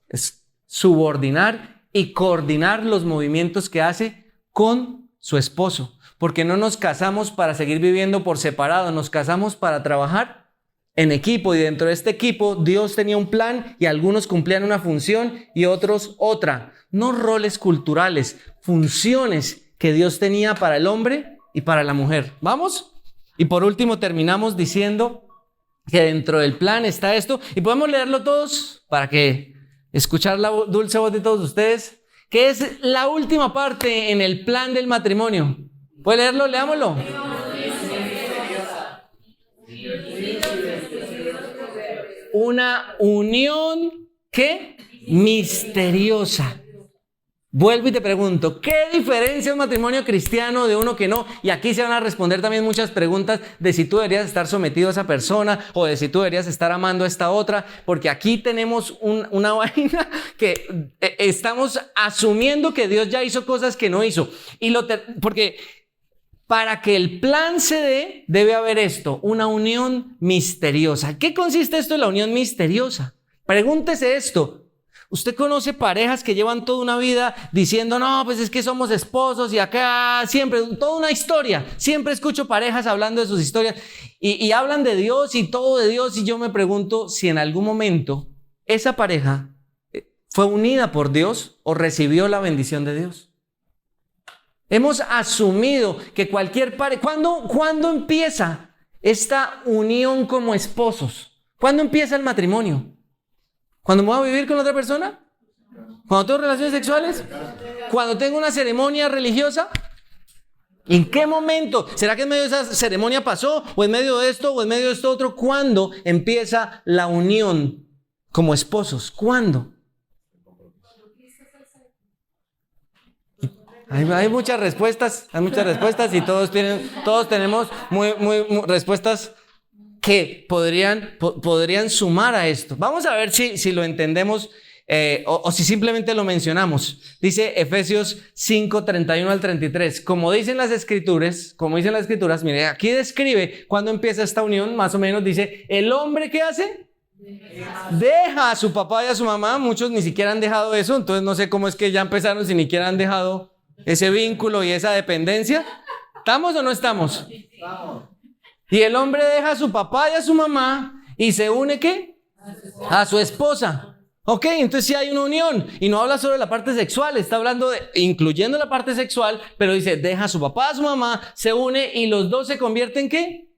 subordinar y coordinar los movimientos que hace con su esposo. Porque no nos casamos para seguir viviendo por separado, nos casamos para trabajar en equipo. Y dentro de este equipo Dios tenía un plan y algunos cumplían una función y otros otra. No roles culturales, funciones que Dios tenía para el hombre y para la mujer. ¿Vamos? Y por último terminamos diciendo que dentro del plan está esto. Y podemos leerlo todos para que escuchar la dulce voz de todos ustedes, que es la última parte en el plan del matrimonio. ¿Puede leerlo? Leámoslo. Una unión, ¿qué? Misteriosa. Vuelvo y te pregunto, ¿qué diferencia un matrimonio cristiano de uno que no? Y aquí se van a responder también muchas preguntas de si tú deberías estar sometido a esa persona o de si tú deberías estar amando a esta otra, porque aquí tenemos una vaina que estamos asumiendo que Dios ya hizo cosas que no hizo. Porque para que el plan se dé, debe haber esto, una unión misteriosa. ¿Qué consiste esto de la unión misteriosa? Pregúntese esto. Usted conoce parejas que llevan toda una vida diciendo, no, pues es que somos esposos y acá siempre, toda una historia. Siempre escucho parejas hablando de sus historias y hablan de Dios y todo de Dios. Y yo me pregunto si en algún momento esa pareja fue unida por Dios o recibió la bendición de Dios. Hemos asumido que cualquier pareja... ¿Cuándo empieza esta unión como esposos? ¿Cuándo empieza el matrimonio? ¿Cuando me voy a vivir con otra persona? ¿Cuando tengo relaciones sexuales? ¿Cuando tengo una ceremonia religiosa? ¿En qué momento? ¿Será que en medio de esa ceremonia pasó? ¿O en medio de esto? ¿O en medio de esto otro? ¿Cuándo empieza la unión como esposos? ¿Cuándo? Hay muchas respuestas y todos tenemos muy respuestas que podrían sumar a esto. Vamos a ver si lo entendemos o si simplemente lo mencionamos. Dice Efesios 5, 31 al 33. Como dicen las escrituras, mire, aquí describe cuando empieza esta unión, más o menos dice, el hombre ¿qué hace? Deja a su papá y a su mamá. Muchos ni siquiera han dejado eso, entonces no sé cómo es que ya empezaron si ni siquiera han dejado ese vínculo y esa dependencia. ¿Estamos o no estamos? Estamos. Y el hombre deja a su papá y a su mamá y se une ¿qué? A su esposa. Ok, entonces sí hay una unión. Y no habla solo de la parte sexual, está hablando de, incluyendo la parte sexual, pero dice, deja a su papá, a su mamá, se une y los dos se convierten ¿en qué?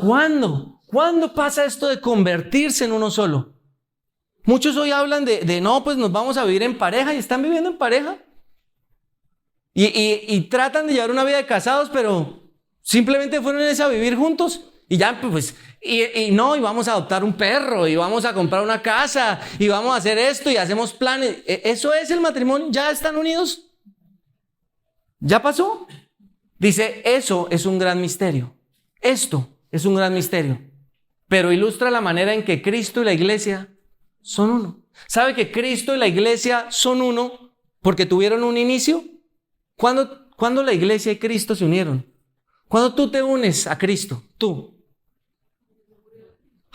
¿Cuándo? ¿Cuándo pasa esto de convertirse en uno solo? Muchos hoy hablan de no, pues nos vamos a vivir en pareja y están viviendo en pareja. Y tratan de llevar una vida de casados, pero simplemente fueron a vivir juntos. Y ya, pues, y vamos a adoptar un perro, y vamos a comprar una casa, y vamos a hacer esto, y hacemos planes. ¿Eso es el matrimonio? ¿Ya están unidos? ¿Ya pasó? Dice, eso es un gran misterio. Esto es un gran misterio. Pero ilustra la manera en que Cristo y la iglesia son uno. ¿Sabe que Cristo y la iglesia son uno porque tuvieron un inicio? ¿Cuándo la iglesia y Cristo se unieron? Cuando tú te unes a Cristo, tú.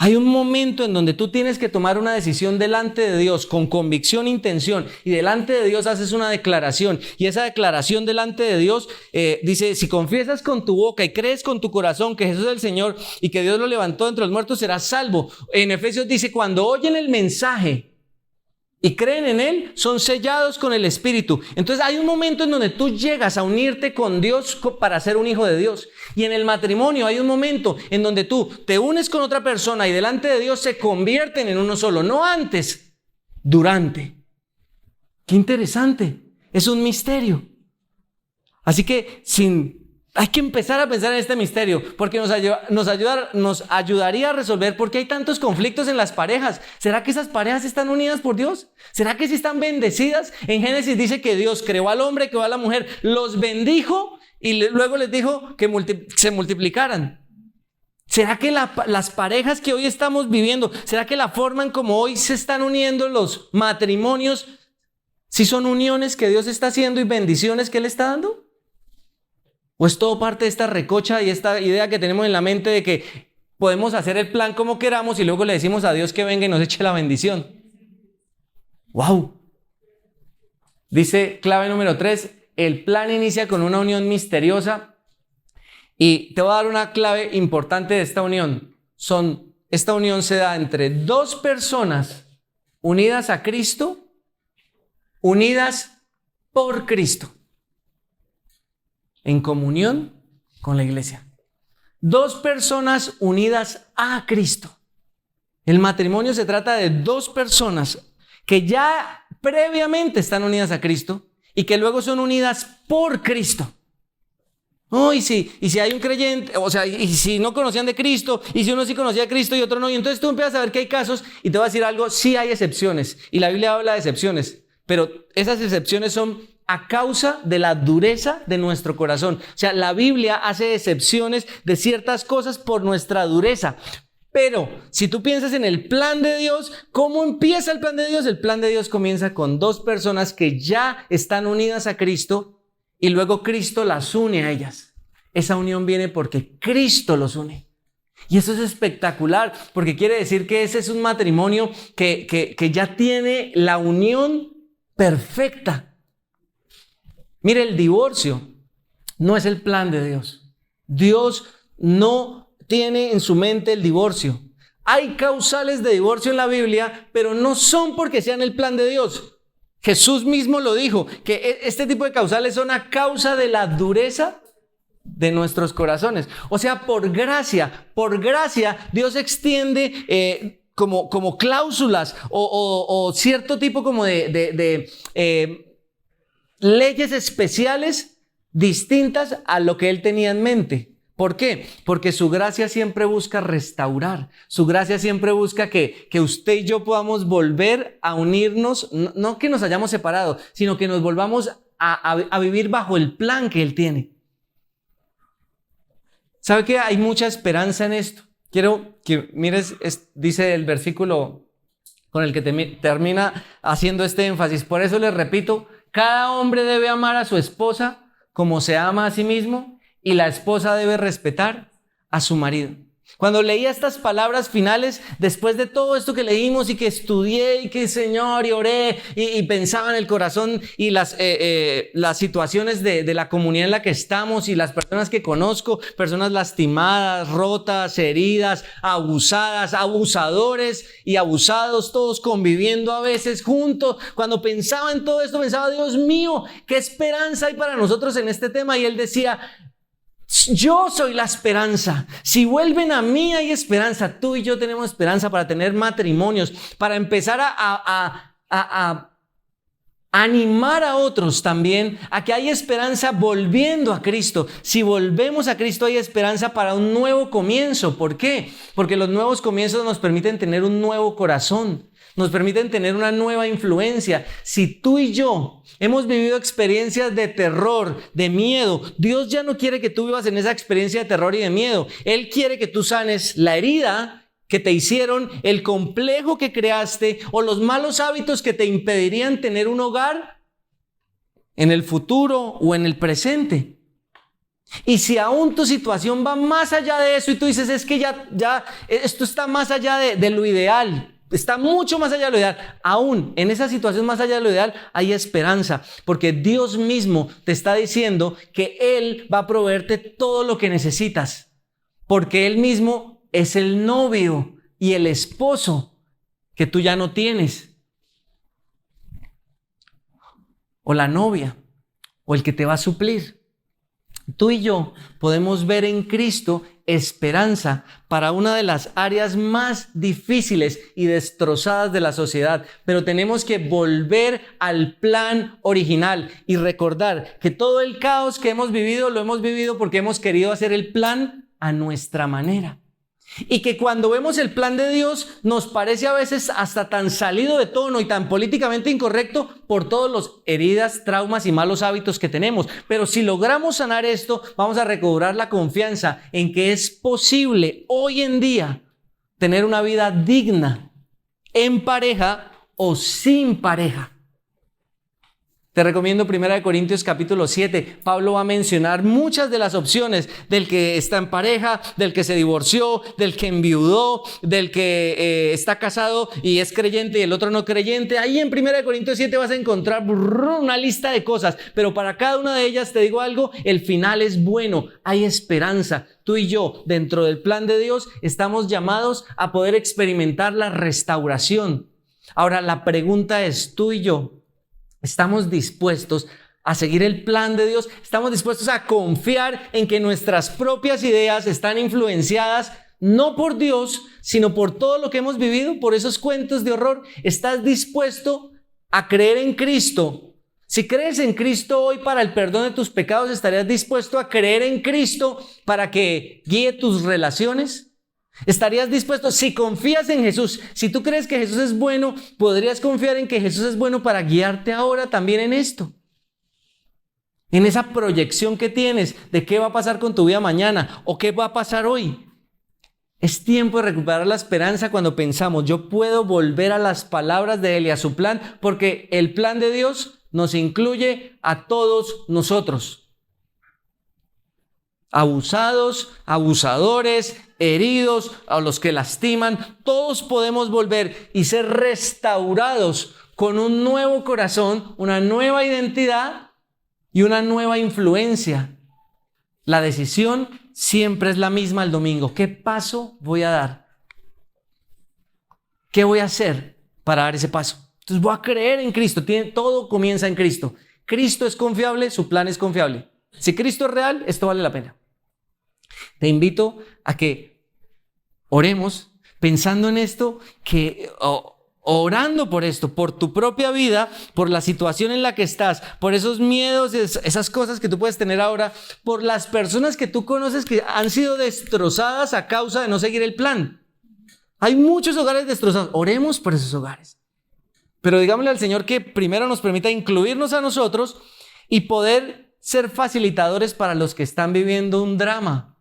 Hay un momento en donde tú tienes que tomar una decisión delante de Dios con convicción e intención, y delante de Dios haces una declaración, y esa declaración delante de Dios dice, si confiesas con tu boca y crees con tu corazón que Jesús es el Señor y que Dios lo levantó entre los muertos, serás salvo. En Efesios dice, cuando oyen el mensaje y creen en él, son sellados con el Espíritu. Entonces hay un momento en donde tú llegas a unirte con Dios para ser un hijo de Dios. Y en el matrimonio hay un momento en donde tú te unes con otra persona y delante de Dios se convierten en uno solo. No antes, durante. Qué interesante. Es un misterio. Así que hay que empezar a pensar en este misterio, porque nos ayudaría a resolver por qué hay tantos conflictos en las parejas. ¿Será que esas parejas están unidas por Dios? ¿Será que sí están bendecidas? En Génesis dice que Dios creó al hombre, creó a la mujer, los bendijo y luego les dijo que se multiplicaran. ¿Será que las parejas que hoy estamos viviendo, será que la forma en como hoy se están uniendo los matrimonios, si son uniones que Dios está haciendo y bendiciones que Él está dando? ¿O es todo parte de esta recocha y esta idea que tenemos en la mente de que podemos hacer el plan como queramos y luego le decimos a Dios que venga y nos eche la bendición? ¡Wow! Dice clave número 3, el plan inicia con una unión misteriosa. Y te voy a dar una clave importante de esta unión. Esta unión se da entre dos personas unidas a Cristo, unidas por Cristo, en comunión con la iglesia. Dos personas unidas a Cristo. El matrimonio se trata de dos personas que ya previamente están unidas a Cristo y que luego son unidas por Cristo. Oh, y si hay un creyente, o sea, y si no conocían de Cristo, y si uno sí conocía a Cristo y otro no, y entonces tú empiezas a ver que hay casos, y te voy a decir algo, sí hay excepciones, y la Biblia habla de excepciones, pero esas excepciones son a causa de la dureza de nuestro corazón. O sea, la Biblia hace excepciones de ciertas cosas por nuestra dureza. Pero si tú piensas en el plan de Dios, ¿cómo empieza el plan de Dios? El plan de Dios comienza con dos personas que ya están unidas a Cristo y luego Cristo las une a ellas. Esa unión viene porque Cristo los une. Y eso es espectacular, porque quiere decir que ese es un matrimonio que ya tiene la unión perfecta. Mire, el divorcio no es el plan de Dios. Dios no tiene en su mente el divorcio. Hay causales de divorcio en la Biblia, pero no son porque sean el plan de Dios. Jesús mismo lo dijo, que este tipo de causales son a causa de la dureza de nuestros corazones. O sea, por gracia, Dios extiende como cláusulas o cierto tipo como de leyes especiales distintas a lo que Él tenía en mente. ¿Por qué? Porque su gracia siempre busca restaurar. Su gracia siempre busca que usted y yo podamos volver a unirnos, no que nos hayamos separado, sino que nos volvamos a vivir bajo el plan que Él tiene. ¿Sabe qué? Hay mucha esperanza en esto. Quiero que mires, dice el versículo con el que termina haciendo este énfasis. Por eso les repito, cada hombre debe amar a su esposa como se ama a sí mismo y la esposa debe respetar a su marido. Cuando leía estas palabras finales, después de todo esto que leímos y que estudié y que Señor y oré y pensaba en el corazón y las situaciones de la comunidad en la que estamos y las personas que conozco, personas lastimadas, rotas, heridas, abusadas, abusadores y abusados, todos conviviendo a veces juntos. Cuando pensaba en todo esto, pensaba, Dios mío, qué esperanza hay para nosotros en este tema. Y él decía, yo soy la esperanza. Si vuelven a mí hay esperanza. Tú y yo tenemos esperanza para tener matrimonios, para empezar a animar a otros también a que hay esperanza volviendo a Cristo. Si volvemos a Cristo hay esperanza para un nuevo comienzo. ¿Por qué? Porque los nuevos comienzos nos permiten tener un nuevo corazón. Nos permiten tener una nueva influencia. Si tú y yo hemos vivido experiencias de terror, de miedo, Dios ya no quiere que tú vivas en esa experiencia de terror y de miedo. Él quiere que tú sanes la herida que te hicieron, el complejo que creaste o los malos hábitos que te impedirían tener un hogar en el futuro o en el presente. Y si aún tu situación va más allá de eso y tú dices, es que ya esto está más allá de lo ideal, está mucho más allá de lo ideal. Aún en esa situación más allá de lo ideal hay esperanza, porque Dios mismo te está diciendo que Él va a proveerte todo lo que necesitas, porque Él mismo es el novio y el esposo que tú ya no tienes, o la novia, o el que te va a suplir. Tú y yo podemos ver en Cristo esperanza para una de las áreas más difíciles y destrozadas de la sociedad, pero tenemos que volver al plan original y recordar que todo el caos que hemos vivido lo hemos vivido porque hemos querido hacer el plan a nuestra manera. Y que cuando vemos el plan de Dios nos parece a veces hasta tan salido de tono y tan políticamente incorrecto por todas las heridas, traumas y malos hábitos que tenemos. Pero si logramos sanar esto, vamos a recobrar la confianza en que es posible hoy en día tener una vida digna en pareja o sin pareja. Te recomiendo 1 Corintios capítulo 7. Pablo va a mencionar muchas de las opciones del que está en pareja, del que se divorció, del que enviudó, del que está casado y es creyente y el otro no creyente. Ahí en 1 Corintios 7 vas a encontrar una lista de cosas, pero para cada una de ellas te digo algo, el final es bueno, hay esperanza. Tú y yo, dentro del plan de Dios, estamos llamados a poder experimentar la restauración. Ahora, la pregunta es, tú y yo, ¿estamos dispuestos a seguir el plan de Dios? ¿Estamos dispuestos a confiar en que nuestras propias ideas están influenciadas no por Dios, sino por todo lo que hemos vivido, por esos cuentos de horror? ¿Estás dispuesto a creer en Cristo? Si crees en Cristo hoy para el perdón de tus pecados, ¿estarías dispuesto a creer en Cristo para que guíe tus relaciones? ¿Estarías dispuesto? Si confías en Jesús, si tú crees que Jesús es bueno, ¿podrías confiar en que Jesús es bueno para guiarte ahora también en esto? En esa proyección que tienes de qué va a pasar con tu vida mañana o qué va a pasar hoy. Es tiempo de recuperar la esperanza cuando pensamos, yo puedo volver a las palabras de Él y a su plan, porque el plan de Dios nos incluye a todos nosotros. Abusados, abusadores, heridos, a los que lastiman, todos podemos volver y ser restaurados con un nuevo corazón, una nueva identidad y una nueva influencia. La decisión siempre es la misma el domingo. ¿Qué paso voy a dar? ¿Qué voy a hacer para dar ese paso? Entonces voy a creer en Cristo. Todo comienza en Cristo. Cristo es confiable, su plan es confiable. Si Cristo es real, esto vale la pena. Te invito a que oremos pensando en esto, orando por esto, por tu propia vida, por la situación en la que estás, por esos miedos, esas cosas que tú puedes tener ahora, por las personas que tú conoces que han sido destrozadas a causa de no seguir el plan. Hay muchos hogares destrozados. Oremos por esos hogares. Pero digámosle al Señor que primero nos permita incluirnos a nosotros y poder ser facilitadores para los que están viviendo un drama,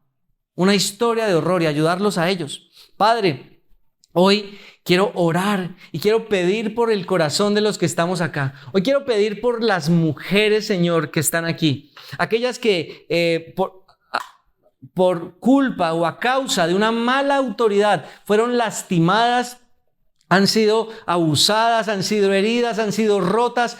una historia de horror, y ayudarlos a ellos. Padre, hoy quiero orar y quiero pedir por el corazón de los que estamos acá. Hoy quiero pedir por las mujeres, Señor, que están aquí. Aquellas que por culpa o a causa de una mala autoridad fueron lastimadas, han sido abusadas, han sido heridas, han sido rotas,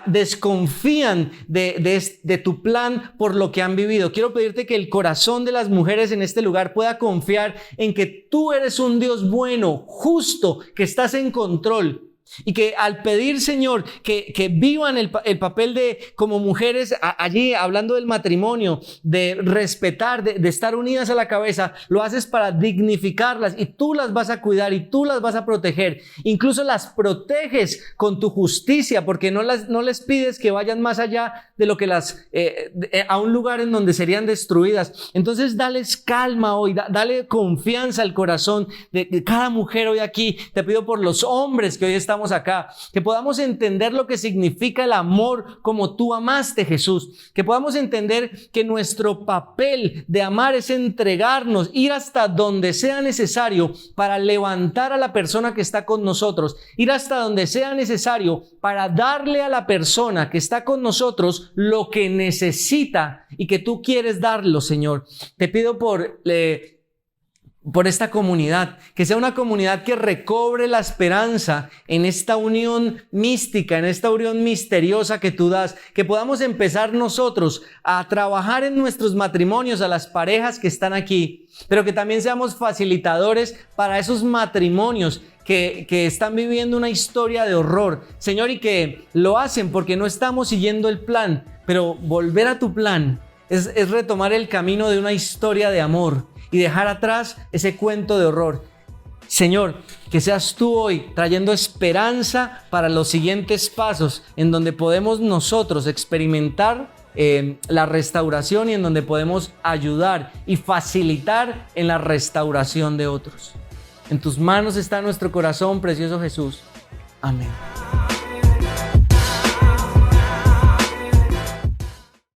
desconfían de tu plan por lo que han vivido. Quiero pedirte que el corazón de las mujeres en este lugar pueda confiar en que tú eres un Dios bueno, justo, que estás en control. Y que al pedir, Señor, que vivan el papel de como mujeres allí, hablando del matrimonio, de respetar, de estar unidas a la cabeza, lo haces para dignificarlas y tú las vas a cuidar y tú las vas a proteger. Incluso las proteges con tu justicia, porque no les pides que vayan más allá de lo que a un lugar en donde serían destruidas. Entonces dales calma hoy, dale confianza al corazón de cada mujer hoy aquí. Te pido por los hombres que hoy estamos acá, que podamos entender lo que significa el amor como tú amaste, Jesús, que podamos entender que nuestro papel de amar es entregarnos, ir hasta donde sea necesario para levantar a la persona que está con nosotros, ir hasta donde sea necesario para darle a la persona que está con nosotros lo que necesita y que tú quieres darlo, Señor. Te pido por esta comunidad, que sea una comunidad que recobre la esperanza en esta unión mística, en esta unión misteriosa que tú das, que podamos empezar nosotros a trabajar en nuestros matrimonios, a las parejas que están aquí, pero que también seamos facilitadores para esos matrimonios que están viviendo una historia de horror, Señor, y que lo hacen porque no estamos siguiendo el plan, pero volver a tu plan es retomar el camino de una historia de amor y dejar atrás ese cuento de horror. Señor, que seas tú hoy trayendo esperanza para los siguientes pasos en donde podemos nosotros experimentar la restauración y en donde podemos ayudar y facilitar en la restauración de otros. En tus manos está nuestro corazón, precioso Jesús. Amén.